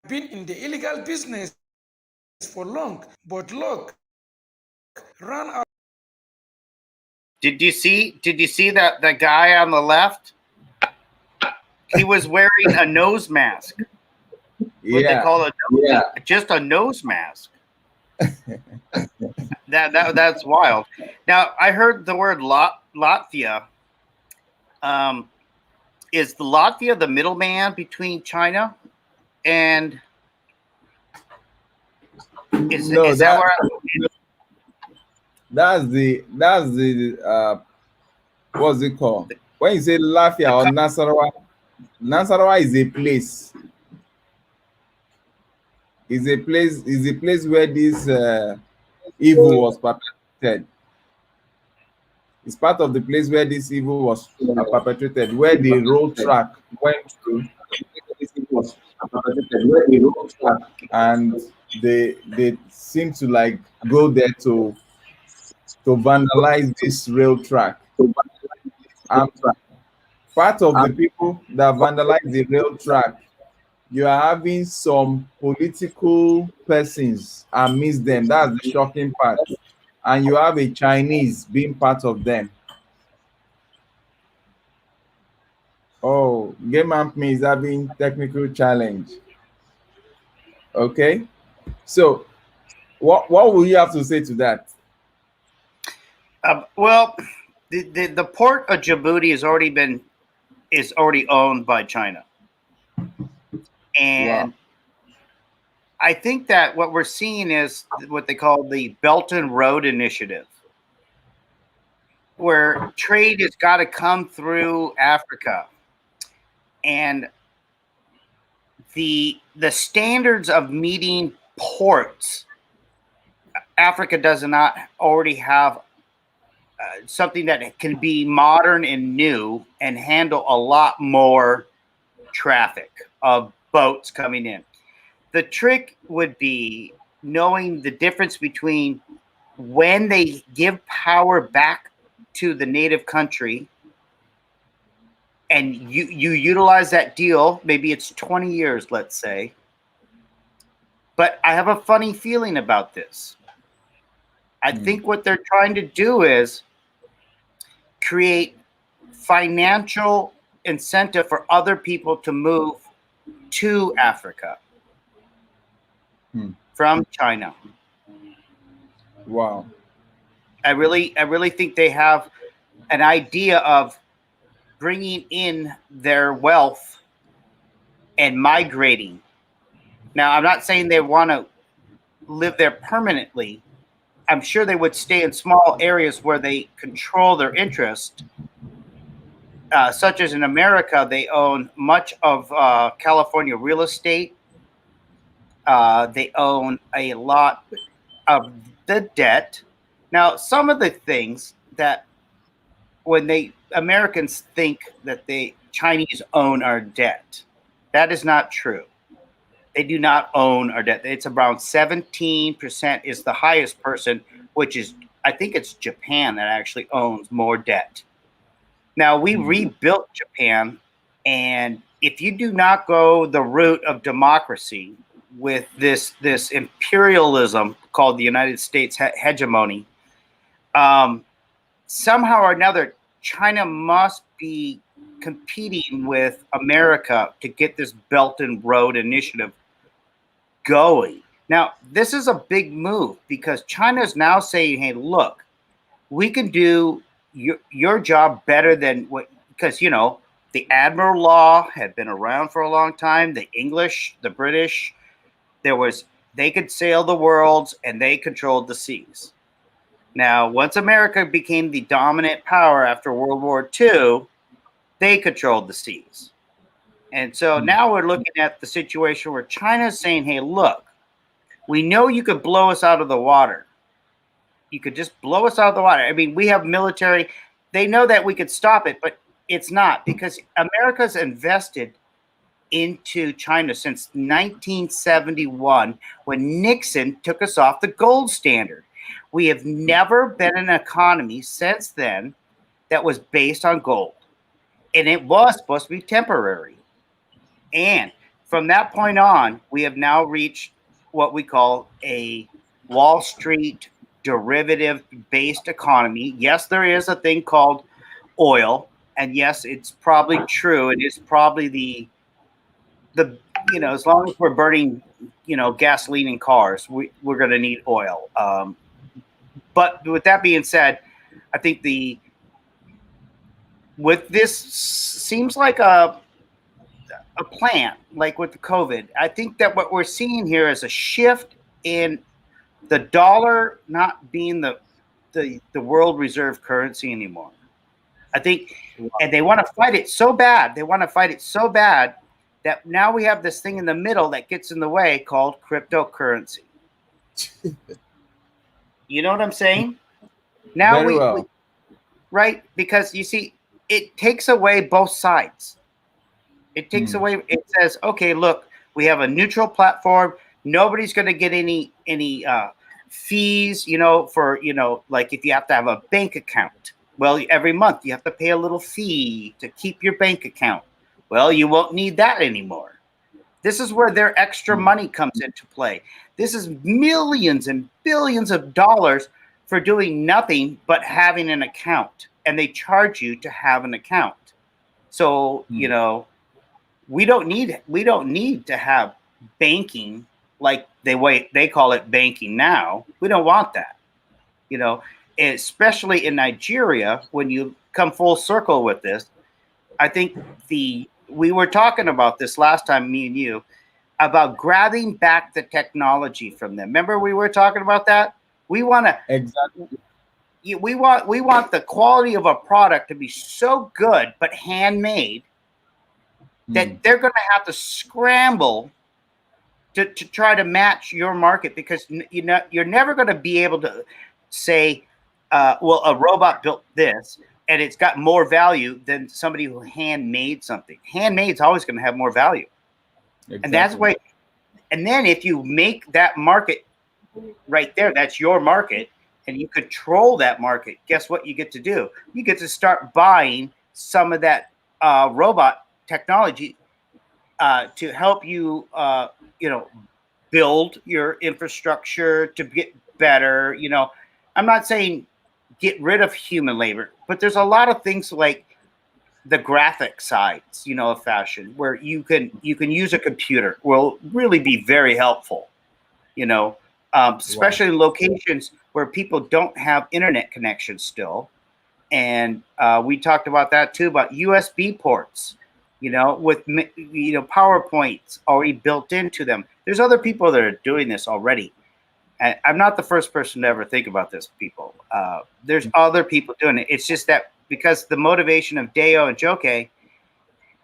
been in the illegal business for long, but luck ran out. Did you see that the guy on the left? He was wearing a nose mask. What they call just a nose mask. That's wild. Now I heard the word Latvia. Is the Latvia the middleman between China and? Is that where? That's the what's it called? When you say Lafia or Nasarawa, Nasarawa is a place. Is a place where this evil was perpetrated. It's part of the place where this evil was perpetrated, where the road track went through. And they seem to like go there to vandalize this rail track. And part of the people that vandalize the rail track, you are having some political persons amidst them. That's the shocking part. And you have a Chinese being part of them. Oh, Game Amp Me is having technical challenge. Okay. So what will you have to say to that? Well, the port of Djibouti is already owned by China. And I think that what we're seeing is what they call the Belt and Road Initiative, where trade has got to come through Africa. And the standards of meeting ports, Africa does not already have something that can be modern and new and handle a lot more traffic of boats coming in. The trick would be knowing the difference between when they give power back to the native country and you utilize that deal, maybe it's 20 years, let's say. But I have a funny feeling about this. I think what they're trying to do is create financial incentive for other people to move to Africa from China. Wow. I really think they have an idea of bringing in their wealth and migrating. Now, I'm not saying they want to live there permanently. I'm sure they would stay in small areas where they control their interest. Such as in America, they own much of California real estate. They own a lot of the debt. Now, some of the things that when Americans think that the Chinese own our debt, that is not true. They do not own our debt. It's around 17% is the highest person, which is, I think it's Japan that actually owns more debt. Now, we rebuilt Japan, and if you do not go the route of democracy with this imperialism called the United States hegemony, somehow or another, China must be competing with America to get this Belt and Road Initiative going. Now, this is a big move because China is now saying, hey, look, we can do your job better than what, because, you know, the Admiral Law had been around for a long time. The English, the British, they could sail the worlds and they controlled the seas. Now, once America became the dominant power after World War II, they controlled the seas. And so now we're looking at the situation where China's saying, hey, look, we know you could blow us out of the water. You could just blow us out of the water. I mean, we have military. They know that we could stop it, but it's not, because America's invested into China since 1971 when Nixon took us off the gold standard. We have never been an economy since then that was based on gold. And it was supposed to be temporary. And from that point on, we have now reached what we call a Wall Street derivative-based economy. Yes, there is a thing called oil. And yes, it's probably true. It is probably the you know, as long as we're burning, you know, gasoline in cars, we're going to need oil. But with that being said, I think with this seems like a plan, like with the COVID. I think that what we're seeing here is a shift in the dollar not being the world reserve currency anymore. I think, and they want to fight it so bad. They want to fight it so bad that now we have this thing in the middle that gets in the way called cryptocurrency. You know what I'm saying? Now we right? Because you see, it takes away both sides. It takes away, it says, okay, look, we have a neutral platform. Nobody's going to get any fees, you know, for, you know, like if you have to have a bank account. Well, every month you have to pay a little fee to keep your bank account. Well, you won't need that anymore. This is where their extra money comes into play. This is millions and billions of dollars for doing nothing but having an account. And they charge you to have an account. So, you know, we don't need to have banking like they call it banking now. We don't want that. You know, especially in Nigeria, when you come full circle with this, I think we were talking about this last time, me and you, about grabbing back the technology from them. Remember we were talking about that? We want to exactly. We want the quality of a product to be so good but handmade that they're going to have to scramble to try to match your market, because you're never going to be able to say, well, a robot built this and it's got more value than somebody who handmade something. Handmade's always going to have more value. Exactly. And that's why. And then if you make that market right there, that's your market, and you control that market, guess what you get to do? You get to start buying some of that robot technology to help you, build your infrastructure to get better. I'm not saying get rid of human labor, but there's a lot of things like the graphic sides, of fashion, where you can use a computer will really be very helpful, especially in locations where people don't have internet connections still. And we talked about that too, about USB ports, with PowerPoints already built into them. There's other people that are doing this already. And I'm not the first person to ever think about this, people. There's other people doing it. It's just that because the motivation of Deo and Joke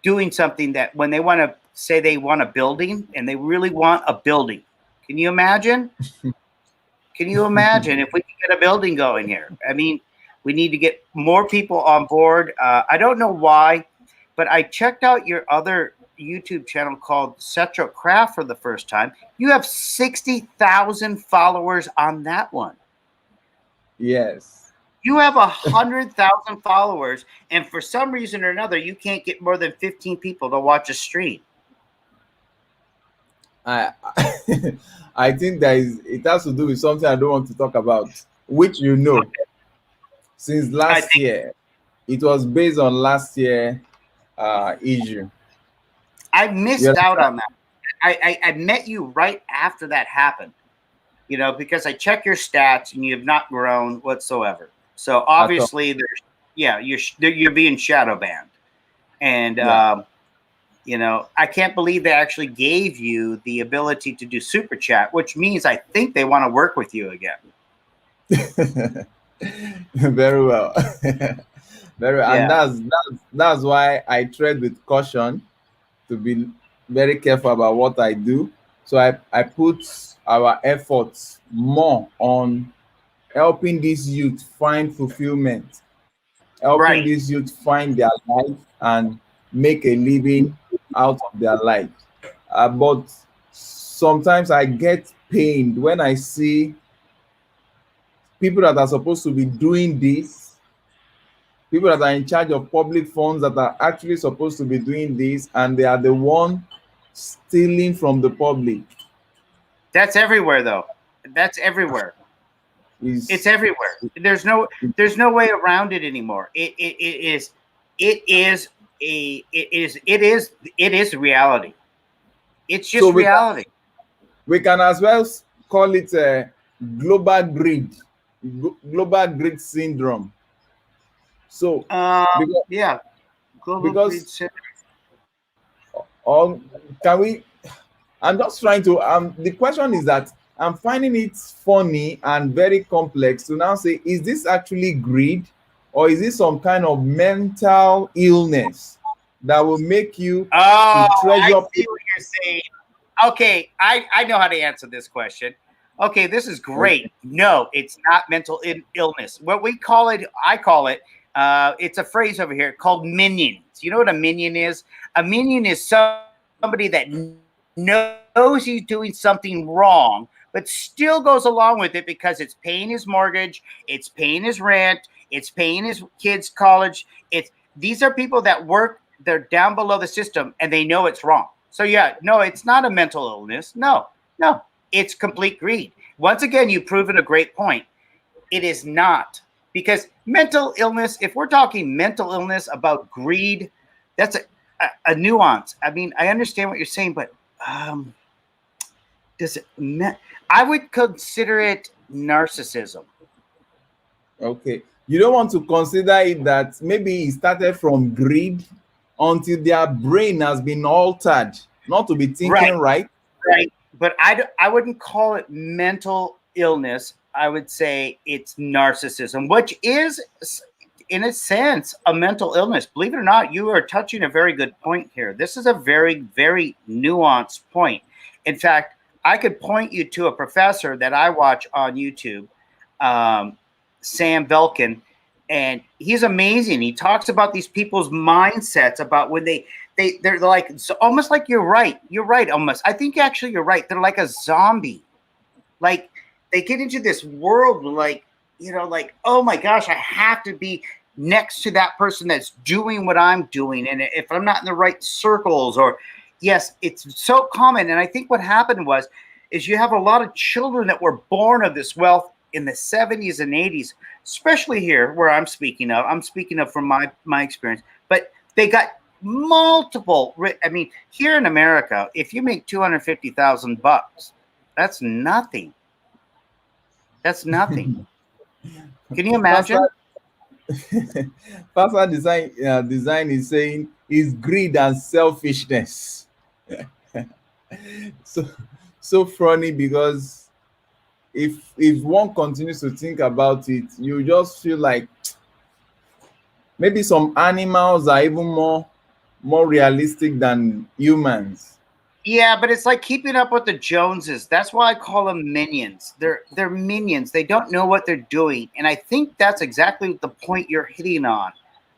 doing something that when they want to say they want a building and they really want a building. Can you imagine? Can you imagine if we could get a building going here? I mean, we need to get more people on board. I don't know why, but I checked out your other YouTube channel called Cetro Craft for the first time. You have 60,000 followers on that one. Yes. You have 100,000 followers, and for some reason or another, you can't get more than 15 people to watch a stream. I I think it has to do with something I don't want to talk about, which since last year. It was based on last year issue. I missed out on that. I met you right after that happened, because I check your stats and you have not grown whatsoever. So obviously you're being shadow banned. And, I can't believe they actually gave you the ability to do super chat, which means I think they want to work with you again. Very well. Very well. Yeah. And that's why I tread with caution to be very careful about what I do. So I put our efforts more on helping these youth find fulfillment, helping these youth find their life and make a living out of their life. But sometimes I get pained when I see people that are supposed to be doing this, people that are in charge of public funds that are actually supposed to be doing this, and they are the one stealing from the public. That's everywhere, though. That's everywhere. It's everywhere. There's no way around it anymore. It is reality. It's just reality. We can as well call it a global greed syndrome. So global greed syndrome. Can we? I'm just trying to. The question is that I'm finding it funny and very complex to now say, is this actually greed, or is this some kind of mental illness that will make you to treasure? I see what you're saying. Okay, I know how to answer this question. Okay, this is great. No, it's not mental illness. What we call it, I call it, it's a phrase over here called minions. You know what a minion is? A minion is somebody that knows he's doing something wrong, but still goes along with it because it's paying his mortgage, it's paying his rent, it's paying his kids' college. These are people that work, they're down below the system, and they know it's wrong. So yeah, no, it's not a mental illness. No, it's complete greed. Once again, you've proven a great point. It is not, because mental illness, if we're talking mental illness about greed, that's a nuance. I mean, I understand what you're saying, but I would consider it narcissism. Okay. You don't want to consider it that maybe it started from greed until their brain has been altered not to be thinking right. But I wouldn't call it mental illness. I would say it's narcissism, which is, in a sense, a mental illness. Believe it or not, you are touching a very good point here. This is a very, very nuanced point. In fact, I could point you to a professor that I watch on YouTube, Sam Belkin, and he's amazing. He talks about these people's mindsets, about when they're like, almost like you're right. You're right, almost. I think actually you're right. They're like a zombie. Like they get into this world like, like, oh my gosh, I have to be next to that person that's doing what I'm doing, and if I'm not in the right circles, or yes, it's so common. And I think what happened is you have a lot of children that were born of this wealth in the 70s and 80s, especially here where I'm speaking of from my experience, but they got multiple. I mean, here in America, if you make $250,000, that's nothing. That's nothing. Can you imagine? Personal design is saying is greed and selfishness. so so funny, because if one continues to think about it, you just feel like maybe some animals are even more realistic than humans. Yeah, but it's like keeping up with the Joneses. That's why I call them minions. They're minions. They don't know what they're doing, and I think that's exactly the point you're hitting on.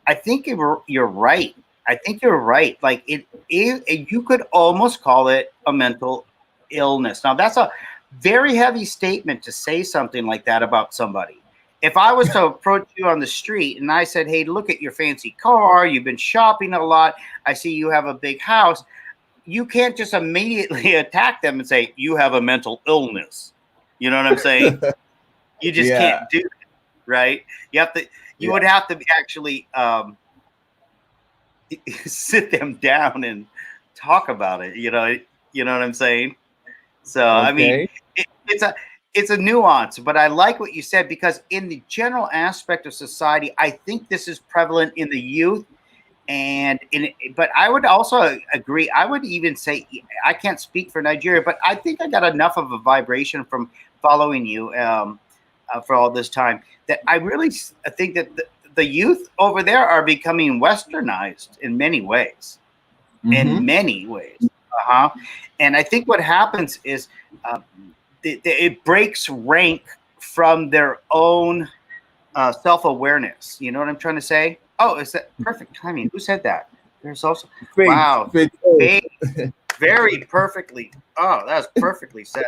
I think you're right. I think you're right. Like you could almost call it a mental illness. Now, that's a very heavy statement to say something like that about somebody. If I was to approach you on the street and I said, "Hey, look at your fancy car. You've been shopping a lot. I see you have a big house." You can't just immediately attack them and say you have a mental illness. You know what I'm saying? You just can't do it, right? You would have to actually sit them down and talk about it. You know what I'm saying? So I mean, it's a nuance, but I like what you said, because in the general aspect of society, I think this is prevalent in the youth. But I would also agree. I would even say, I can't speak for Nigeria, but I think I got enough of a vibration from following you for all this time that I really think that the youth over there are becoming westernized in many ways. In many ways. And I think what happens is it breaks rank from their own self-awareness. You know what I'm trying to say? Oh, is that perfect timing? Who said that? There's also wow, Faith, very perfectly. Oh, that's perfectly said.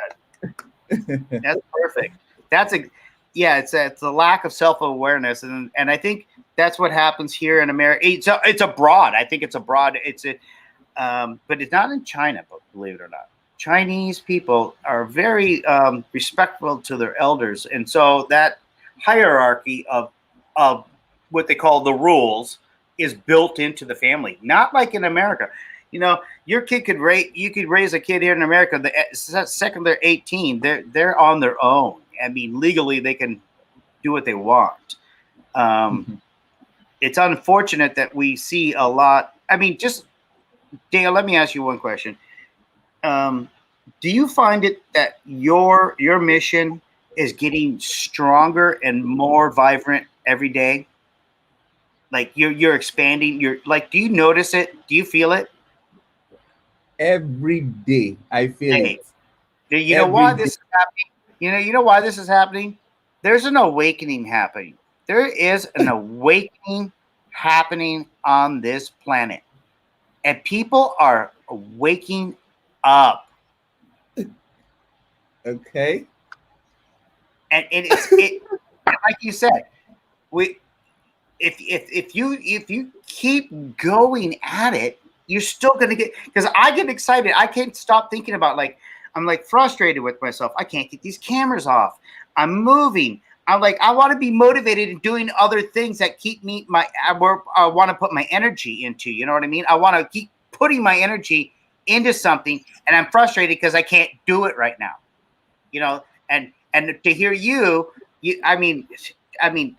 That's perfect. It's a lack of self-awareness, and I think that's what happens here in America. It's abroad. I think it's abroad. But it's not in China. But believe it or not, Chinese people are very respectful to their elders, and so that hierarchy of what they call the rules is built into the family, not like in America. You know, you could raise a kid here in America. The second they're 18, they're on their own. I mean, legally they can do what they want. It's unfortunate that we see a lot. I mean, just Dale, let me ask you one question. Do you find it that your mission is getting stronger and more vibrant every day? Like you're expanding. You're like, do you notice it? Do you feel it? Every day I feel it. You know why this is happening? You know why this is happening? There's an awakening happening. There is an awakening happening on this planet, and people are waking up. Okay. And it like you said, if you keep going at it, you're still gonna get, because I get excited. I can't stop thinking about, I'm like frustrated with myself. I can't get these cameras off. I'm moving. I'm like, I want to be motivated and doing other things that keep me I want to put my energy into, you know what I mean? I want to keep putting my energy into something, and I'm frustrated because I can't do it right now. You know, and to hear you I mean,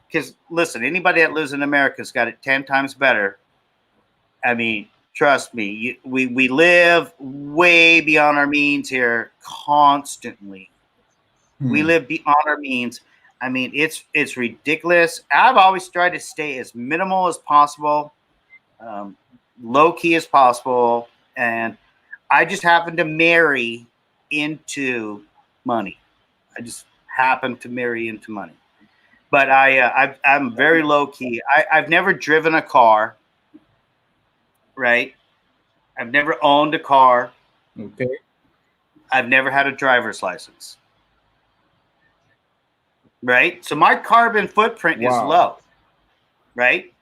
because listen, anybody that lives in America's got it 10 times better. I mean, trust me, we live way beyond our means here constantly. We live beyond our means. I mean, it's ridiculous. I've always tried to stay as minimal as possible, low key as possible, and I just happen to marry into money. I just happen to marry into money. But I'm very low key. I've never driven a car, right? I've never owned a car. Okay. I've never had a driver's license, right? So my carbon footprint is low. right?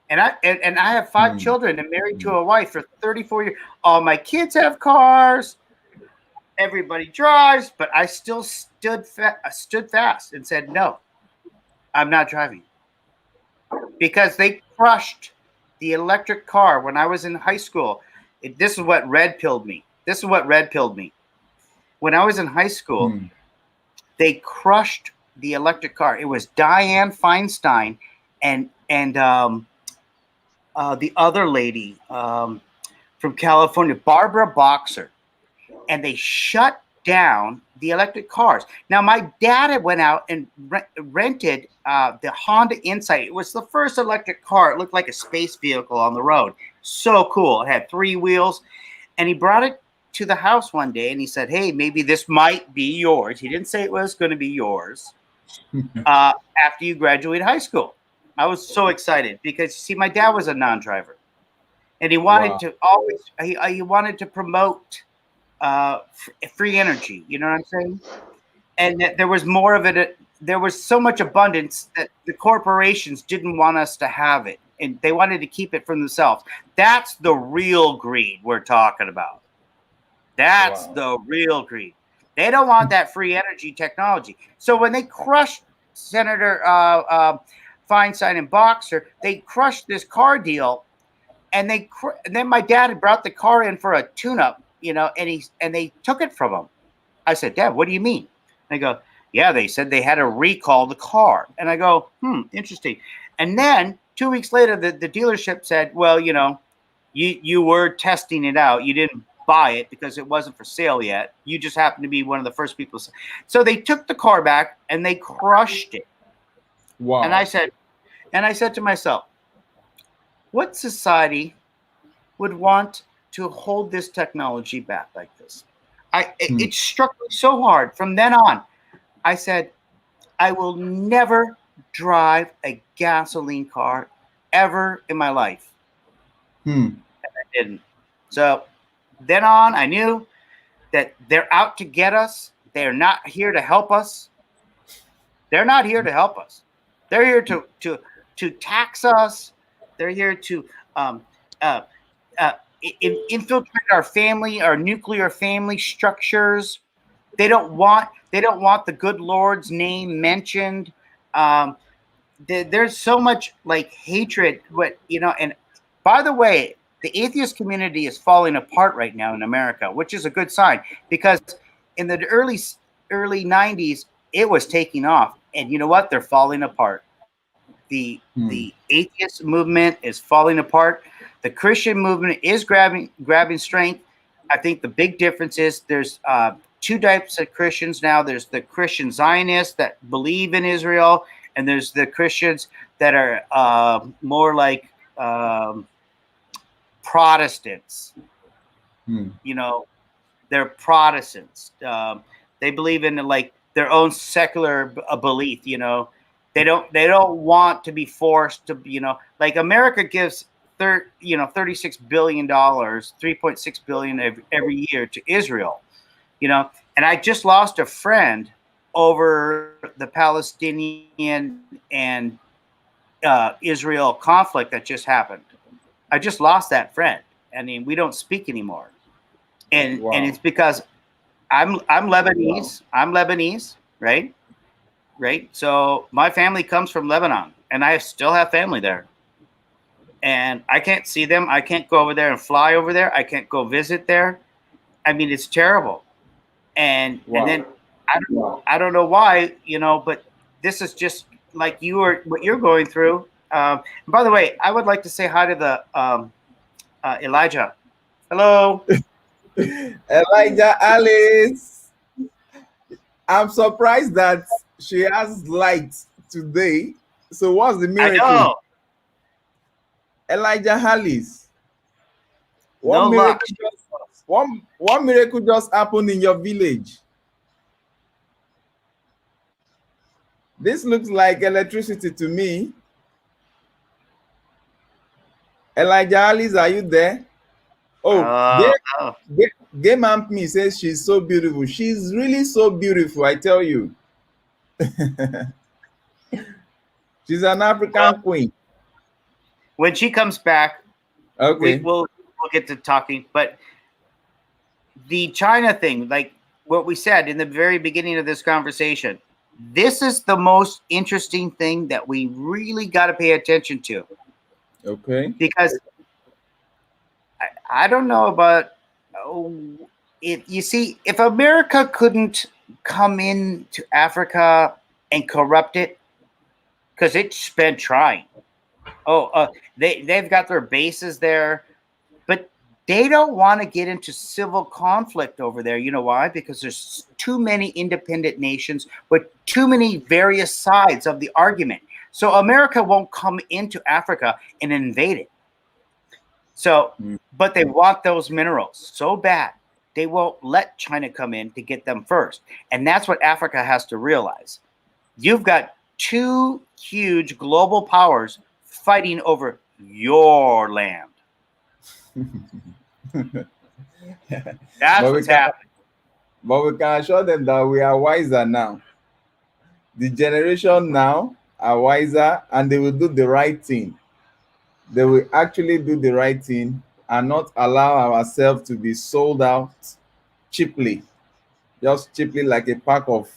And I have 5 children and married to a wife for 34 years. All my kids have cars. Everybody drives, but I still stood fast and said, no, I'm not driving. Because they crushed the electric car when I was in high school. This is what red pilled me. When I was in high school, they crushed the electric car. It was Dianne Feinstein and the other lady from California, Barbara Boxer. And they shut down the electric cars. Now, my dad had went out and rented the Honda Insight. It was the first electric car. It looked like a space vehicle on the road. So cool. It had 3 wheels. And he brought it to the house one day, and he said, hey, maybe this might be yours. He didn't say it was going to be yours after you graduate high school. I was so excited because, see, my dad was a non-driver. And he wanted to always, he wanted to promote free energy, you know what I'm saying? And that there was more of it. There was so much abundance that the corporations didn't want us to have it, and they wanted to keep it for themselves. That's the real greed we're talking about. That's the real greed. They don't want that free energy technology. So when they crushed Senator Feinstein and Boxer, they crushed this car deal, and then my dad had brought the car in for a tune-up. You know, and they took it from him. I said, Dad, what do you mean? And they go, yeah, they said they had to recall the car. And I go, interesting. And then 2 weeks later, the dealership said, well, you know, you were testing it out. You didn't buy it because it wasn't for sale yet. You just happened to be one of the first people. So they took the car back and they crushed it. Wow. And I said to myself, what society would want to hold this technology back like this? It struck me so hard. From then on, I said, I will never drive a gasoline car ever in my life. And I didn't. So then on, I knew that they're out to get us. They're not here to help us. They're not here to help us. They're here to tax us. They're here to infiltrate our family, our nuclear family structures. They don't want the good Lord's name mentioned. There's so much like hatred. And by the way, the atheist community is falling apart right now in America, which is a good sign, because in the early 90s it was taking off, and you know what? They're falling apart. The atheist movement is falling apart. The Christian movement is grabbing strength. I think the big difference is there's 2 types of Christians now. There's the Christian Zionists that believe in Israel, and there's the Christians that are more like Protestants. You know, they're Protestants. They believe in like their own secular belief. You know, they don't want to be forced to. You know, like America gives $36 billion, $3.6 billion every year to Israel. You know, and I just lost a friend over the Palestinian and Israel conflict that just happened. I just lost that friend. I mean, we don't speak anymore, and it's because I'm Lebanese. I'm Lebanese, right? So my family comes from Lebanon, and I still have family there. And I can't see them. I can't go over there and fly over there. I can't go visit there. I mean, it's terrible. And then I don't know why, you know, but this is just like what you're going through. By the way, I would like to say hi to the Elijah. Hello. Elijah Alice. I'm surprised that she has light today. So what's the miracle? I know. Elijah Alice. One miracle just happened in your village. This looks like electricity to me. Elijah Alice, are you there? Game me says she's so beautiful. She's really so beautiful, I tell you. She's an African queen. When she comes back, Okay. we'll get to talking. But the China thing, like what we said in the very beginning of this conversation, this is the most interesting thing that we really got to pay attention to. Okay. Because I don't know about you see, if America couldn't come into Africa and corrupt it, because it's been trying. They've got their bases there, but they don't want to get into civil conflict over there. You know why? Because there's too many independent nations with too many various sides of the argument. So America won't come into Africa and invade it. So, but they want those minerals so bad, they won't let China come in to get them first. And that's what Africa has to realize. You've got two huge global powers fighting over your land. That's what's happening. But we can assure them that we are wiser now. The generation now are wiser, and they will do the right thing. They will actually do the right thing and not allow ourselves to be sold out cheaply, just cheaply like a pack of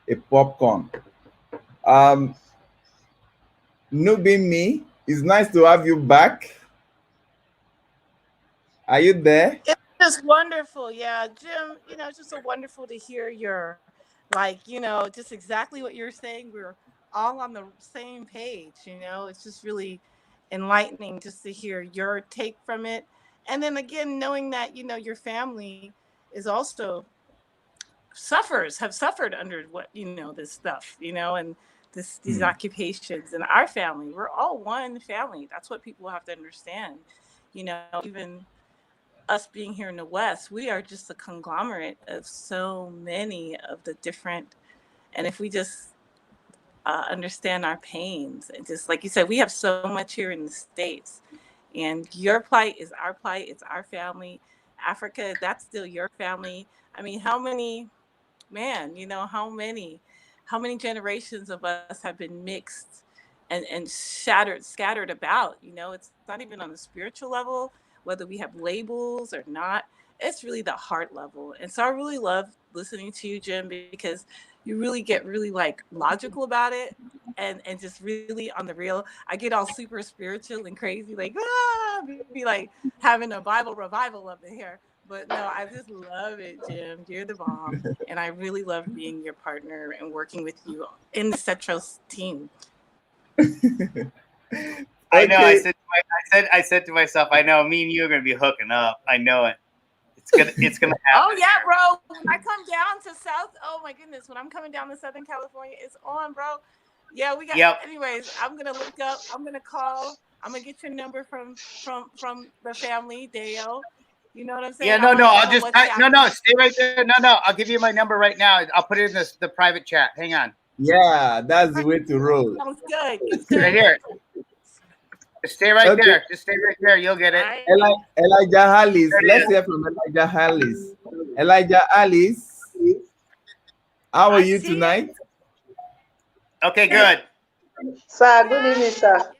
a popcorn. Newbie me, it's nice to have you back. Are you there? It's just wonderful. Yeah, Jim, it's just so wonderful to hear your, just exactly what you're saying. We're all on the same page, it's just really enlightening just to hear your take from it. And then again, knowing that, your family is also have suffered under this stuff, and these occupations. And our family, we're all one family. That's what people have to understand. Even us being here in the West, we are just a conglomerate of so many of the different, and if we just understand our pains, and just like you said, we have so much here in the States, and your plight is our plight. It's our family. Africa, that's still your family. I mean, how many generations of us have been mixed and scattered about. It's not even on the spiritual level, whether we have labels or not. It's really the heart level. And so I really love listening to you, Jim, because you really get really logical about it, and just really on the real. I get all super spiritual and crazy, be like having a Bible revival up in here. But no, I just love it, Jim. You're the bomb. And I really love being your partner and working with you in the Cetros team. I know. I said to myself, I know me and you are gonna be hooking up. I know it. It's gonna happen. Oh yeah, bro. When I come down to South, oh my goodness, when I'm coming down to Southern California, it's on, bro. Yeah, we got. Yep. Anyways, I'm gonna link up. I'm gonna call. I'm gonna get your number from the family, Deo. You know what I'm saying? Yeah, no. I'll just stay right there. No. I'll give you my number right now. I'll put it in the private chat. Hang on. Yeah, that's the way to roll. Sounds good. Right here. Stay right there. Just stay right there. You'll get it. Elijah Harris. Let's hear from Elijah Harris. Elijah Harris, how are you tonight? Okay, good. Sir, good evening, sir.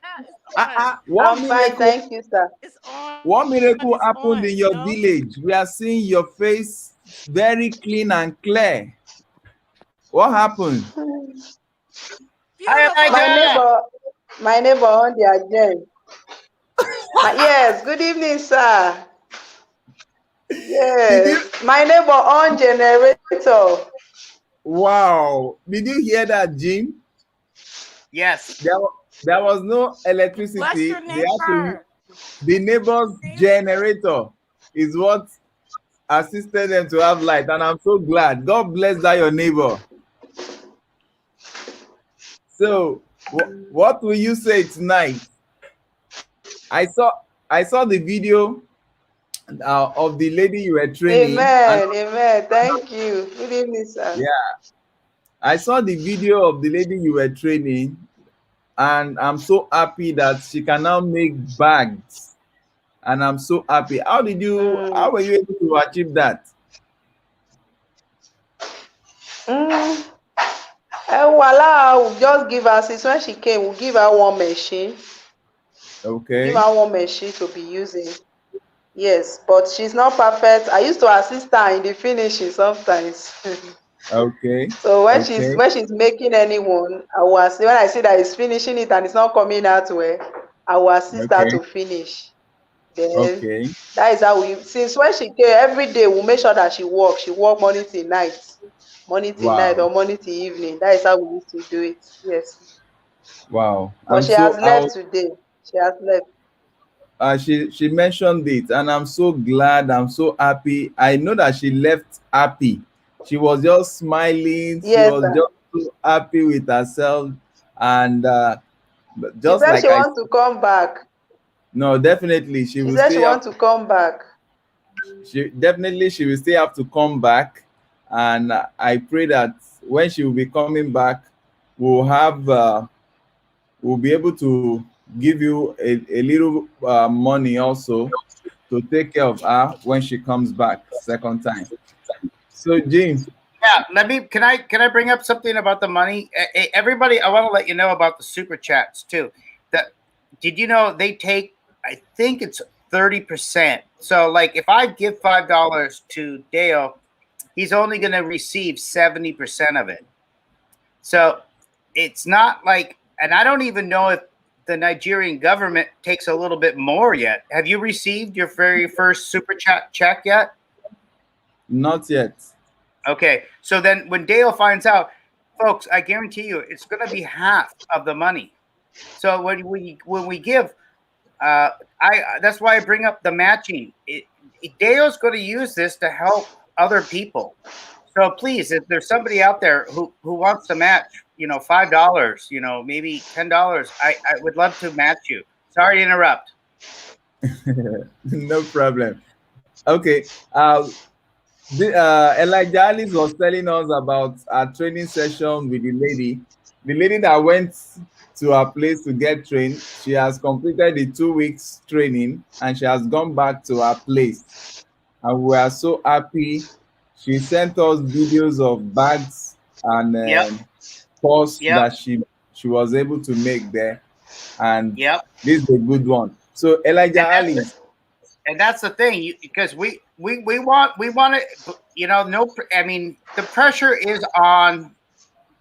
I'm fine, thank you, sir. What miracle happened in your village? We are seeing your face very clean and clear. What happened? My neighbor on the agenda. Yes, good evening, sir. Yes, my neighbor on generator. Wow. Did you hear that, Jim? Yes. There was no electricity. The neighbor's generator is what assisted them to have light, and I'm so glad. God bless that your neighbor. So, what will you say tonight? I saw the video of the lady you were training. Amen. Thank you. Good evening, sir. Yeah, I saw the video of the lady you were training, and I'm so happy that she can now make bags. And I'm so happy. How were you able to achieve that? Voila, we'll just give her, since when she came, we'll give her one machine. Okay. Give her one machine to be using. Yes, but she's not perfect. I used to assist her in the finishing sometimes. Okay. So Okay. when she's making anyone, when I see that it's finishing it and it's not coming out well, I will assist her Okay. to finish. Then Okay. that is how we since when she came every day we make sure that she work. She work morning till night. Morning till night Wow. or morning till evening. That is how we used to do it. Yes. Wow. But she has left today. She has left. She mentioned it, and I'm so glad. I'm so happy. I know that she left happy. She was just smiling. She Yes, was sir. just so happy with herself, and She just said she like I wants to come back. no, definitely she She will said she stay up. wants to come back. She will still have to come back, and I pray that when she will be coming back, we'll have we'll be able to give you a little money also to take care of her when she comes back second time. So Jim, Yeah, can I bring up something about the money? Everybody, I want to let you know about the super chats too. That did you know they take? I think it's 30%. So like if I give $5 to Dale, he's only going to receive 70% of it. So it's not like, and I don't even know if the Nigerian government takes a little bit more yet. Have you received your very first super chat check yet? not yet. Okay, so then when Dale finds out, folks, I guarantee you, it's going to be half of the money. So when we give, I that's why I bring up the matching. Dale's going to use this to help other people. So please, if there's somebody out there who wants to match, $5, maybe $10, I would love to match you. Sorry to interrupt. No problem. Okay. Elijah Alice was telling us about a training session with the lady that went to her place to get trained. She has completed the 2 weeks training and she has gone back to her place. And we are so happy. She sent us videos of bags and Yep, purse yep, that she was able to make there. And yep. this is a good one. So Elijah And that's Alice, and that's the thing, because we want to, no, I mean, the pressure is on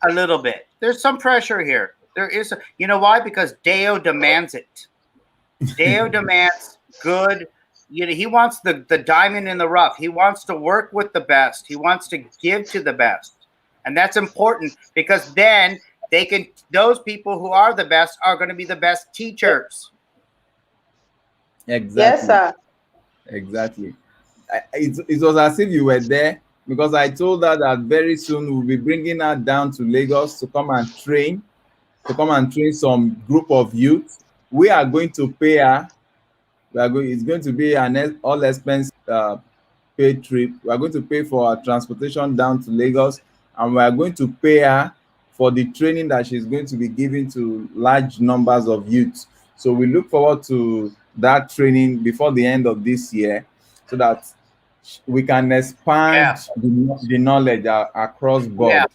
a little bit. There's some pressure here. There is, why? Because Deo demands it. Deo demands good. He wants the diamond in the rough. He wants to work with the best. He wants to give to the best, and that's important because then those people who are the best are going to be the best teachers. Yes, exactly. sir. Exactly. It was as if you were there because I told her that very soon we'll be bringing her down to Lagos to come and train some group of youth. We are going to pay her. It's going to be an all expense paid trip. We are going to pay for her transportation down to Lagos, and we are going to pay her for the training that she's going to be giving to large numbers of youths. So we look forward to that training before the end of this year, so that we can Yeah, expand the knowledge across yeah. board.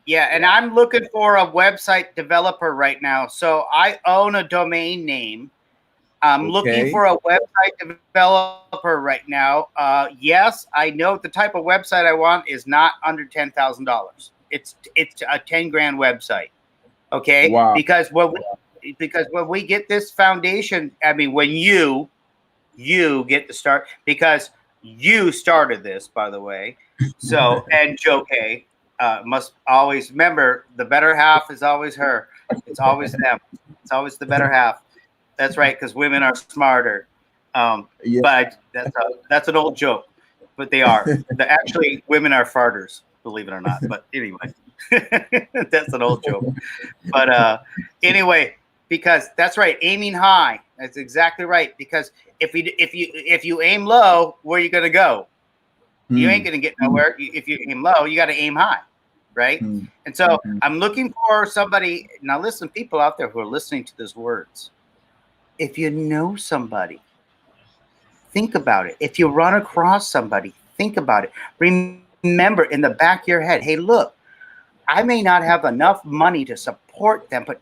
Yeah, and I'm looking for a website developer right now. So I own a domain name. I'm looking Okay. for a website developer right now. Yes, I know the type of website I want is not under $10,000. It's a 10 grand website. Okay, Wow. because when we get this foundation, I mean, when you get to start, because you started this, by the way. So, and Joe K must always remember the better half is always her. It's always them. It's always the better half. That's right, because women are smarter. Yeah. But that's an old joke. But they are. Actually, women are farters, believe it or not. But anyway, that's an old joke. But anyway, because that's right, aiming high. That's exactly right. Because if you aim low, where are you gonna go? You ain't gonna get nowhere. If you aim low, you got to aim high, right? And so I'm looking for somebody. Now, listen, people out there who are listening to these words. If you know somebody, think about it. If you run across somebody, think about it. Remember in the back of your head, hey, look, I may not have enough money to support them, but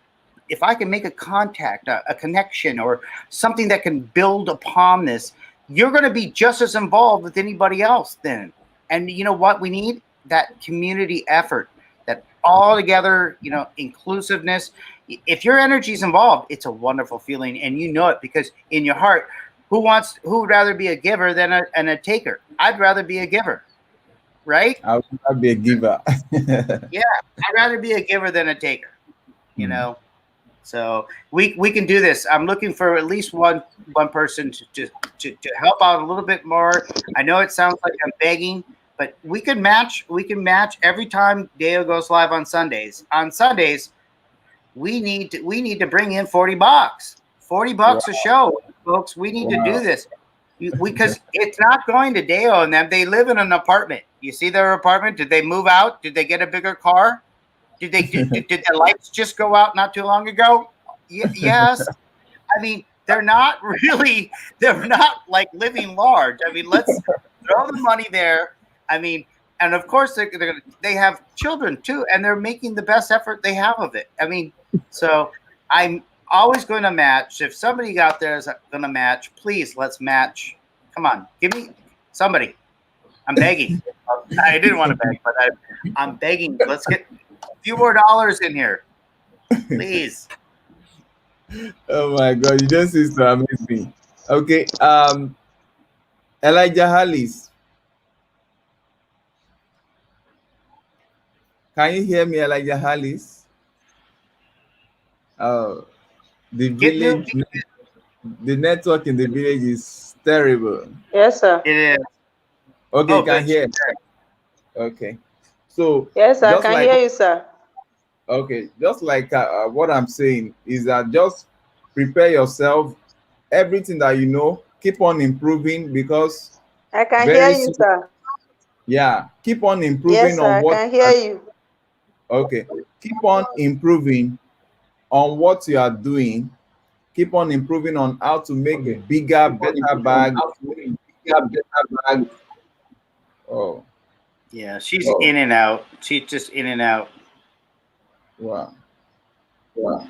if I can make a contact, a connection, or something that can build upon this, you're going to be just as involved with anybody else then. And you know what we need? That community effort, that all together, inclusiveness. If your energy is involved, it's a wonderful feeling, and you know it because in your heart, who would rather be a giver than a taker? I'd rather be a giver, right? I would not be a giver. Yeah, I'd rather be a giver than a taker. So we can do this. I'm looking for at least one person to help out a little bit more. I know it sounds like I'm begging, but we can match every time Deo goes live on Sundays. On Sundays, we need to bring in $40. $40 a show, folks. We need to do this. Because it's not going to Deo and them. They live in an apartment. You see their apartment? Did they move out? Did they get a bigger car? Did the lights just go out not too long ago? Yes. I mean, they're not like living large. I mean, let's throw the money there. I mean, and of course they have children too, and they're making the best effort they have of it. I mean, so I'm always going to match. If somebody out there is going to match, please let's match. Come on, give me somebody. I'm begging. I didn't want to beg, but I'm begging. Let's get a few more dollars in here, please. Oh my God, you just used to amaze me. Okay, Elijah Hallis. Can you hear me, Elijah Hallis? The village, the network in the village is terrible. Yes, sir. It is. Okay, you can hear. Okay, so yes, I can hear you, sir. Okay, just like what I'm saying is that just prepare yourself, everything that you know, keep on improving because I can hear you, sir. Yeah, keep on improving yes, sir, on what. I can hear you. Okay, keep on improving on what you are doing. Keep on improving on how to make a bigger, better bag. Oh, yeah, she's in and out. She's just in and out. Wow. Well,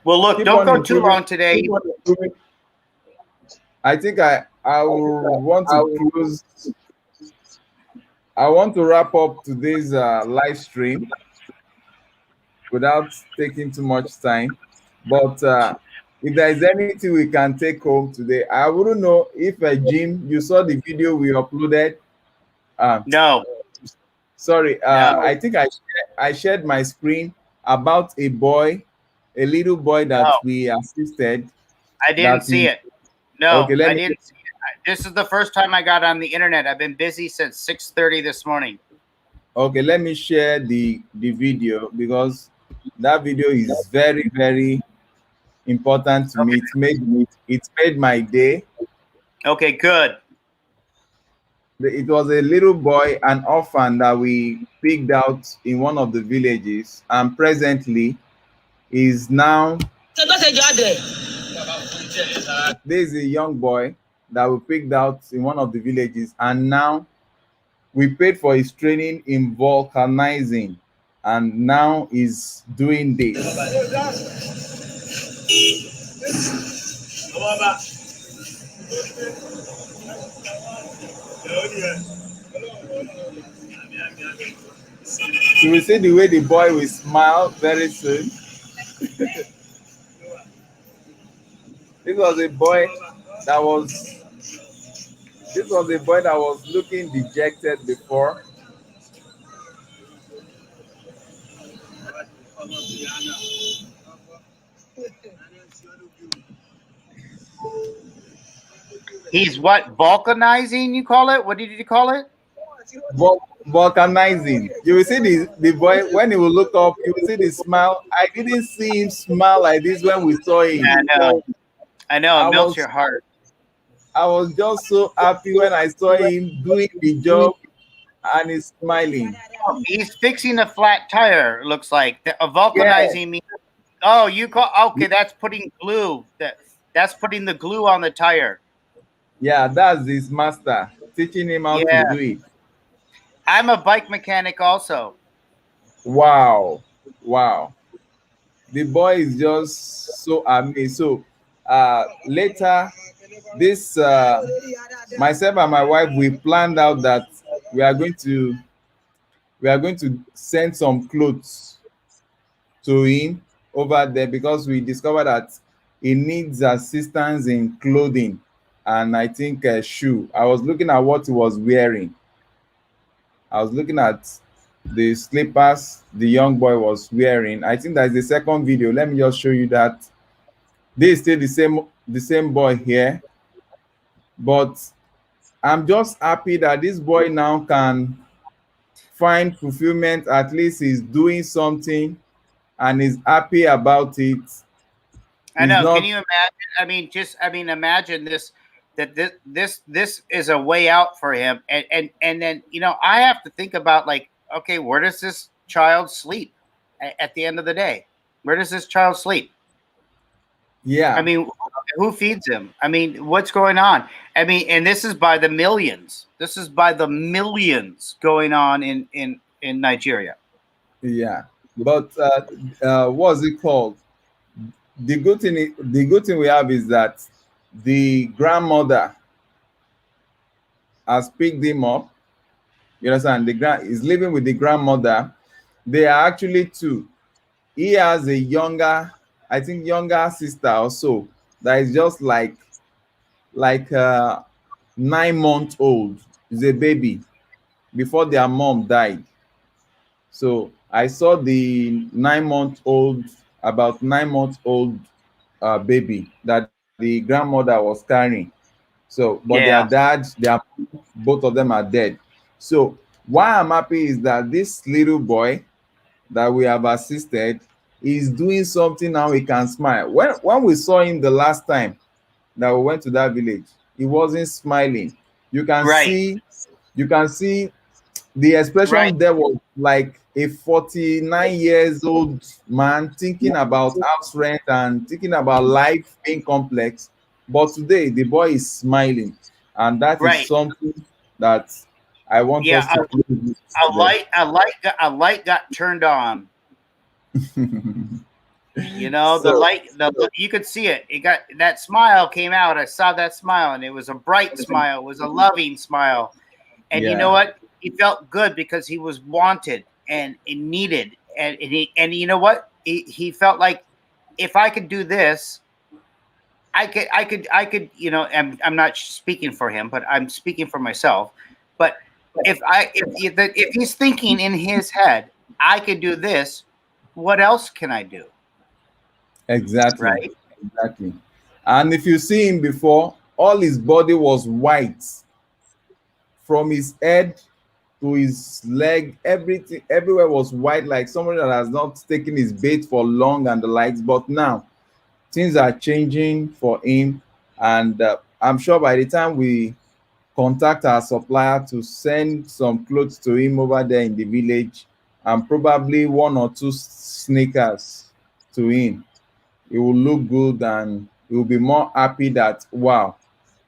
look, don't go too long today. I think I will want to close. I want to wrap up today's live stream without taking too much time. But if there is anything we can take home today, I wouldn't know if Jim, you saw the video we uploaded. No. Sorry, no. I think I shared my screen about a little boy that we assisted. I didn't see it. No, okay, I didn't see it. This is the first time I got on the internet. I've been busy since 6:30 this morning. Okay, let me share the video because that video is very, very important to me. It made my day. Okay, good. It was a little boy, an orphan that we picked out in one of the villages, and presently is now. There's a young boy that we picked out in one of the villages, and now we paid for his training in vulcanizing, and now he's doing this. You will see the way the boy will smile very soon. This was a boy that was looking dejected before. He's what? Vulcanizing, you call it? What did you call it? Vulcanizing. You will see the boy, when he will look up, you will see the smile. I didn't see him smile like this when we saw him. I know. It melts your heart. I was just so happy when I saw him doing the job and he's smiling. He's fixing a flat tire, it looks like. Vulcanizing means, okay, that's putting glue. That's putting the glue on the tire. Yeah, that's his master, teaching him how to do it. I'm a bike mechanic also. Wow. the boy is just so amazed. So later, this myself and my wife, we planned out that we are going to send some clothes to him over there, because we discovered that he needs assistance in clothing and I think a shoe. I was looking at what he was wearing. I was looking at the slippers the young boy was wearing. I think that's the second video. Let me just show you that. This is still the same boy here, but I'm just happy that this boy now can find fulfillment. At least he's doing something and is happy about it. I He's know. Can not. you imagine? Imagine this. That this is a way out for him, and then I have to think about, like, okay, where does this child sleep at the end of the day? Where does this child sleep? Yeah. I mean, who feeds him? I mean, what's going on? I mean, and this is by the millions. This is by the millions going on in Nigeria. Yeah, but what's it called? The good thing we have is that the grandmother has picked him up. You understand? The grand is living with the grandmother. They are actually two. He has a younger, I think, younger sister or so, that is just like 9 months old. Is a baby before their mom died. So I saw the 9 month old, about 9 months old baby that the grandmother was carrying. So, but their Yeah. dad, both of them are dead. So why I'm happy is that this little boy that we have assisted is doing something now. He can smile. When we saw him the last time that we went to that village, he wasn't smiling. You can Right. see, you can see the Right. expression there was like a 49 years old man thinking about house rent and thinking about life being complex. But today the boy is smiling, and that is Right. something that I want Yeah. us to close with today. A light got turned on. The So light, you could see it. It got, that smile came out. I saw that smile, and it was a bright smile. It was a loving smile. And you know yeah, what? He felt good because he was wanted and needed. And you know what? He felt like, if I could do this, I could. I'm not speaking for him, but I'm speaking for myself. But if he's thinking in his head, I could do this, what else can I do? exactly, Right? exactly. And if you see him before, all his body was white from his head to his leg. Everything everywhere was white, like somebody that has not taken his bait for long and the likes. But now things are changing for him, and I'm sure by the time we contact our supplier to send some clothes to him over there in the village, and probably one or two sneakers to him, it will look good, and he will be more happy that, wow,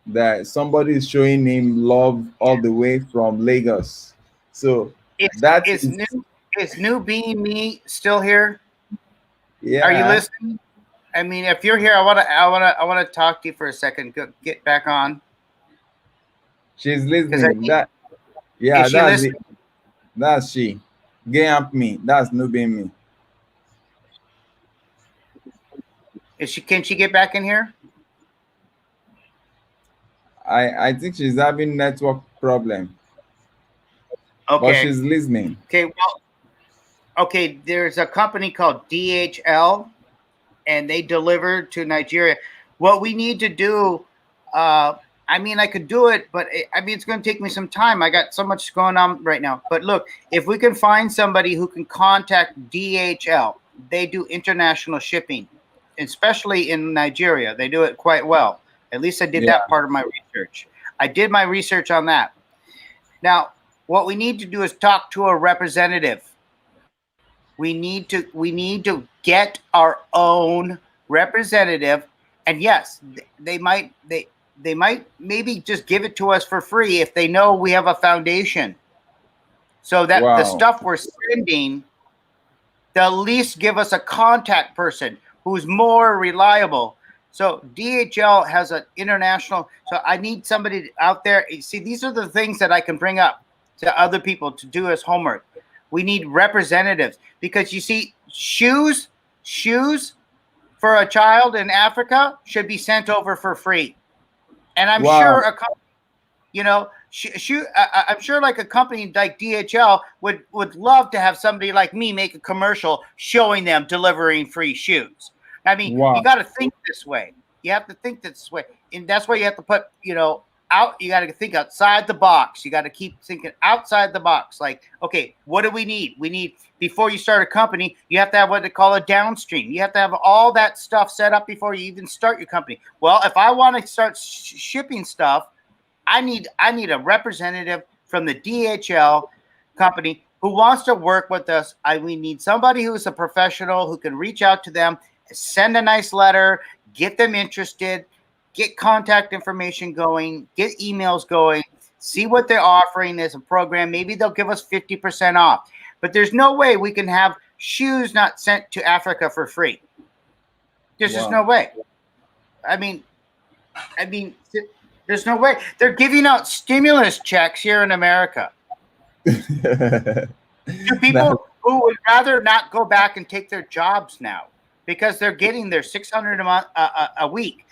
that somebody is showing him love all the way from Lagos. So Is that is is, new is new being me still here? Are you yeah, listening? I mean, if you're here, I wanna talk to you for a second. Get back on, she's because I listening. think, That, is yeah, she that's it. listening? That's she. Gamp me. That's no being me. Is she? Can she get back in here? I think she's having network problem, but Okay. she's listening. Okay. Well, okay. There's a company called DHL, and they deliver to Nigeria. What we need to do, I mean, I could do it, but it's going to take me some time. I got so much going on right now. But look, if we can find somebody who can contact DHL, they do international shipping, especially in Nigeria. They do it quite well. At least I did Yeah, that part of my research. I did my research on that. Now, what we need to do is talk to a representative. We need to get our own representative, and yes, they might maybe just give it to us for free if they know we have a foundation, so that the wow. stuff we're sending They'll at least give us a contact person who's more reliable. So DHL has an international. So I need somebody out there. See, these are the things that I can bring up to other people to do as homework. We need representatives because you see, shoes for a child in Africa should be sent over for free. And I'm sure a company, you know, I'm sure like a company like DHL would love to have somebody like me make a commercial showing them delivering free shoes. I mean, you got to think this way. You have to think this way. And that's why you have to put, you know, you got to think outside the box. You got to keep thinking outside the box. Like, okay, what do we need? We need, before you start a company, you have to have what they call a downstream. You have to have all that stuff set up before you even start your company. Well, if I want to start shipping stuff, I need a representative from the DHL company who wants to work with us. We need somebody who is a professional who can reach out to them, send a nice letter, get them interested, get contact information going, get emails going, see what they're offering as a program. Maybe they'll give us 50% off. But there's no way we can have shoes not sent to Africa for free. There's just no way. I mean, there's no way. They're giving out stimulus checks here in America to people who would rather not go back and take their jobs now because they're getting their $600 a week.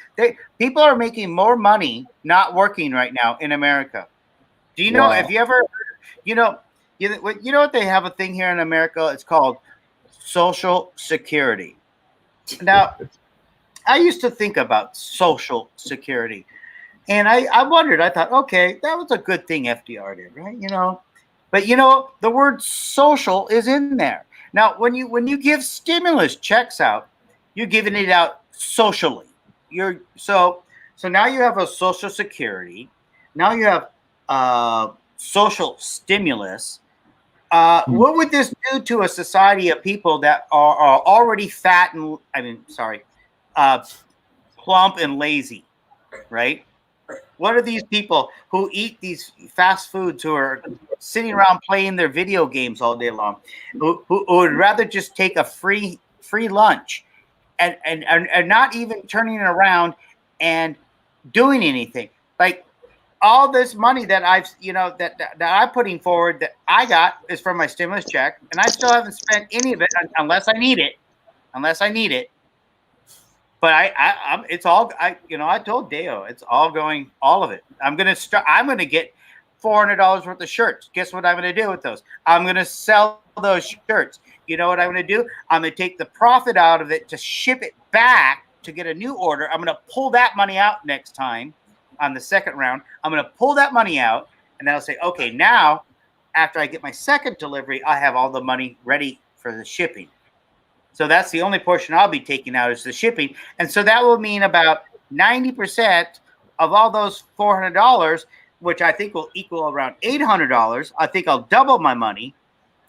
People are making more money not working right now in America. Do you know? If you ever, you know what they have a thing here in America? It's called Social Security. Now, I used to think about Social Security. And I wondered, I thought, okay, that was a good thing FDR did, right? You know, but you know, the word social is in there. Now, when you give stimulus checks out, you're giving it out socially. So now you have a Social Security. Now you have social stimulus. What would this do to a society of people that are already fat and plump and lazy, right? What are these people who eat these fast foods, who are sitting around playing their video games all day long, who would rather just take a free lunch and not even turning it around and doing anything? Like, all this money that that I'm putting forward that I got is from my stimulus check, and I still haven't spent any of it unless I need it. But I told Deo, it's all going, all of it. I'm going to get $400 worth of shirts. Guess what I'm going to do with those? I'm going to sell those shirts. You know what I'm going to do? I'm going to take the profit out of it to ship it back to get a new order. I'm going to pull that money out next time on the second round. I'm going to pull that money out, and then I'll say, okay, now after I get my second delivery, I have all the money ready for the shipping. So that's the only portion I'll be taking out is the shipping. And so that will mean about 90% of all those $400, which I think will equal around $800. I think I'll double my money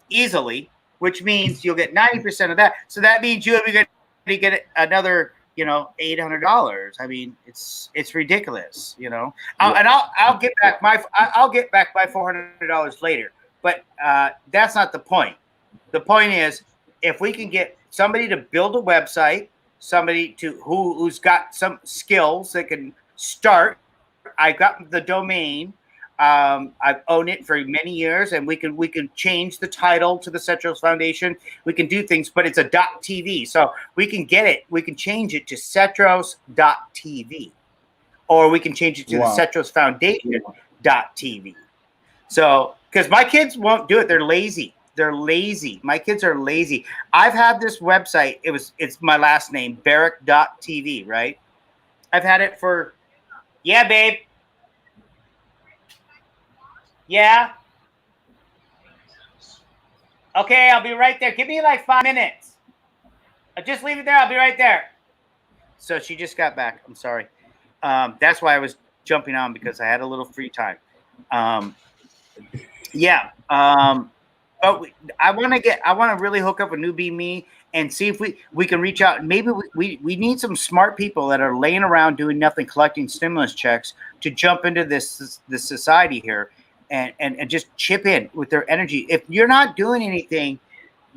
easily, which means you'll get 90% of that. So that means you'll be going to get another, $800. I mean, it's ridiculous, And I'll get back my $400 later. But that's not the point. The point is, if we can get somebody to build a website, somebody who's got some skills that can start. I got the domain. I've owned it for many years, and we can change the title to the Cetros Foundation. We can do things, but it's a .tv, so we can get it. We can change it to Cetros.tv, or we can change it to the Cetros Foundation.tv. So, because my kids won't do it, they're lazy. My kids are lazy. I've had this website. It's my last name, Barrick.tv, right? I've had it for, yeah, babe. Yeah. Okay, I'll be right there. Give me like 5 minutes. I'll just leave it there. I'll be right there. So she just got back. I'm sorry. That's why I was jumping on, because I had a little free time. But I want to really hook up with Newbie Me and see if we can reach out. Maybe we need some smart people that are laying around doing nothing, collecting stimulus checks, to jump into this society here and just chip in with their energy. If you're not doing anything,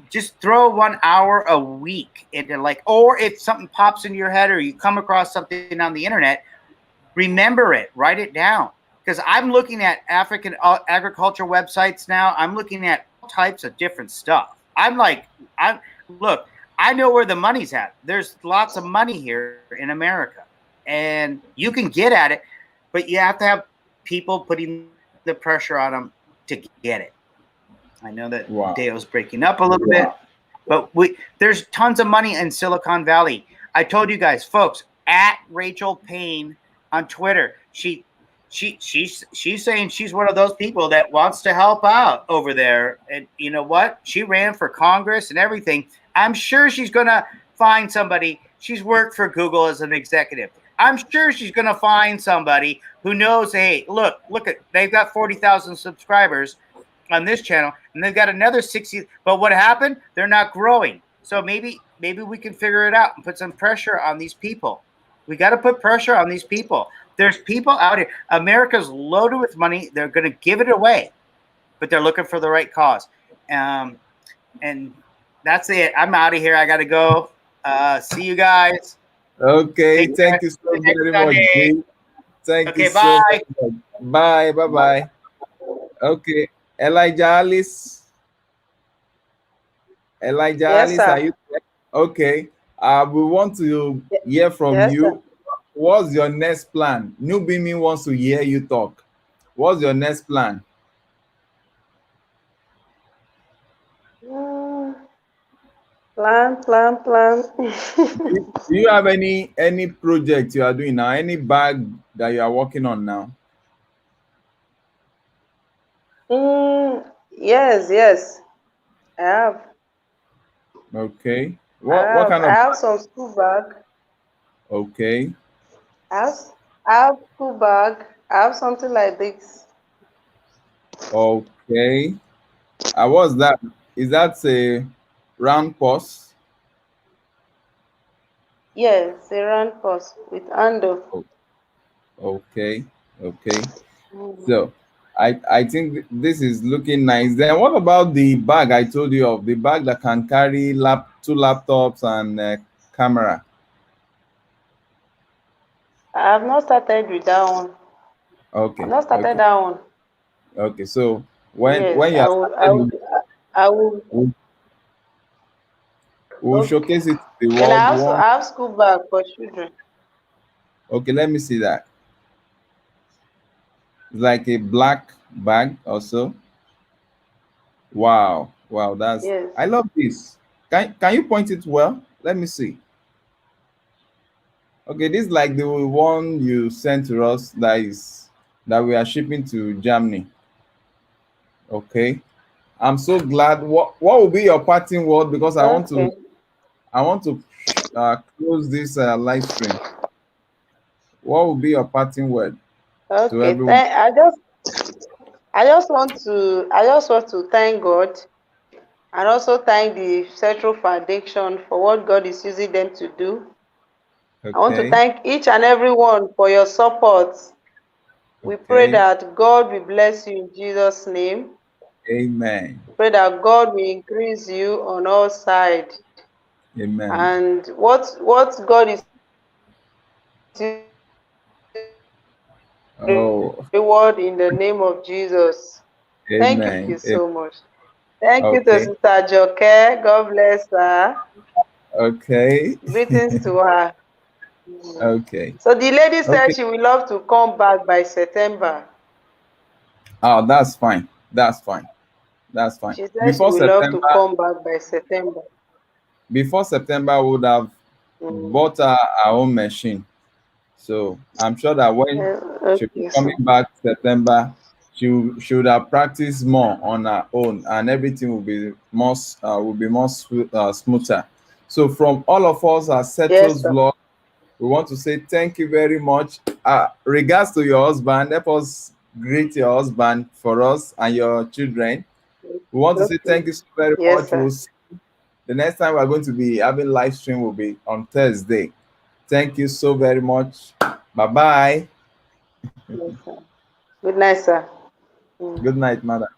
just throw 1 hour a week into, like, or if something pops into your head or you come across something on the internet, remember it, write it down. Because I'm looking at African agriculture websites now. I'm looking at all types of different stuff. Look, I know where the money's at. There's lots of money here in America, and you can get at it, but you have to have people putting the pressure on them to get it. I know that Deo's breaking up a little bit, but there's tons of money in Silicon Valley. I told you guys, folks, at Rachel Payne on Twitter, she's saying she's one of those people that wants to help out over there. And you know what? She ran for Congress and everything. I'm sure she's going to find somebody. She's worked for Google as an executive. I'm sure she's going to find somebody who knows, hey, look, they've got 40,000 subscribers on this channel, and they've got another 60. But what happened? They're not growing. So maybe we can figure it out and put some pressure on these people. We got to put pressure on these people. There's people out here. America's loaded with money. They're going to give it away, but they're looking for the right cause. And that's it. I'm out of here. I got to go. See you guys. Okay. Thank you so very much, Jay. Thank you so much. Bye. Bye. Okay. Elijah Alice. Yes, sir. Are you there? Okay. We want to hear from you. Sir. What's your next plan? New Bimi wants to hear you talk. What's your next plan? Plan. Do you have any project you are doing now? Any bag that you are working on now? Yes. I have. Okay. What kind of? I have some school bag. Okay. I have school bag. I have something like this. Okay. What's that? Is that a round purse? Yes, a round purse with handle. Okay. So I think this is looking nice. Then what about the bag I told you of? The bag that can carry 2 laptops and camera. I have not started with that one. Okay. I've not started that one. Okay. So when Yes, you are I will. we'll showcase it to the And world. I have school bag for children. Okay, let me see that. It's like a black bag also. Wow, that's Yes. I love this. Can you point it well? Let me see. Okay, this is like the one you sent to us that we are shipping to Germany. Okay. I'm so glad. What will be your parting word? Because I want to close this live stream. What will be your parting word to everyone? I just want to thank God and also thank the Central Foundation for what God is using them to do. Okay. I want to thank each and every one for your support. We pray that God will bless you in Jesus' name. Amen. We pray that God will increase you on all sides. Amen. And what God is reward in the name of Jesus. Amen. Thank you so much. Thank you to Sister Joke. God bless her. Okay. Greetings to her. Okay. So the lady said she will love to come back by September. Oh, that's fine. She said she will love to come back by September. Before September, we would have bought our own machine. So I'm sure that when she'll be coming back September, she would have practiced more on her own, and everything will be more smoother. So from all of us at Cetro's Vlog, we want to say thank you very much. Regards to your husband, help us greet your husband for us and your children. We want to say thank you so very much. We'll see. The next time we're going to be having live stream will be on Thursday. Thank you so very much. Bye-bye. Good night, sir. Good night, mother.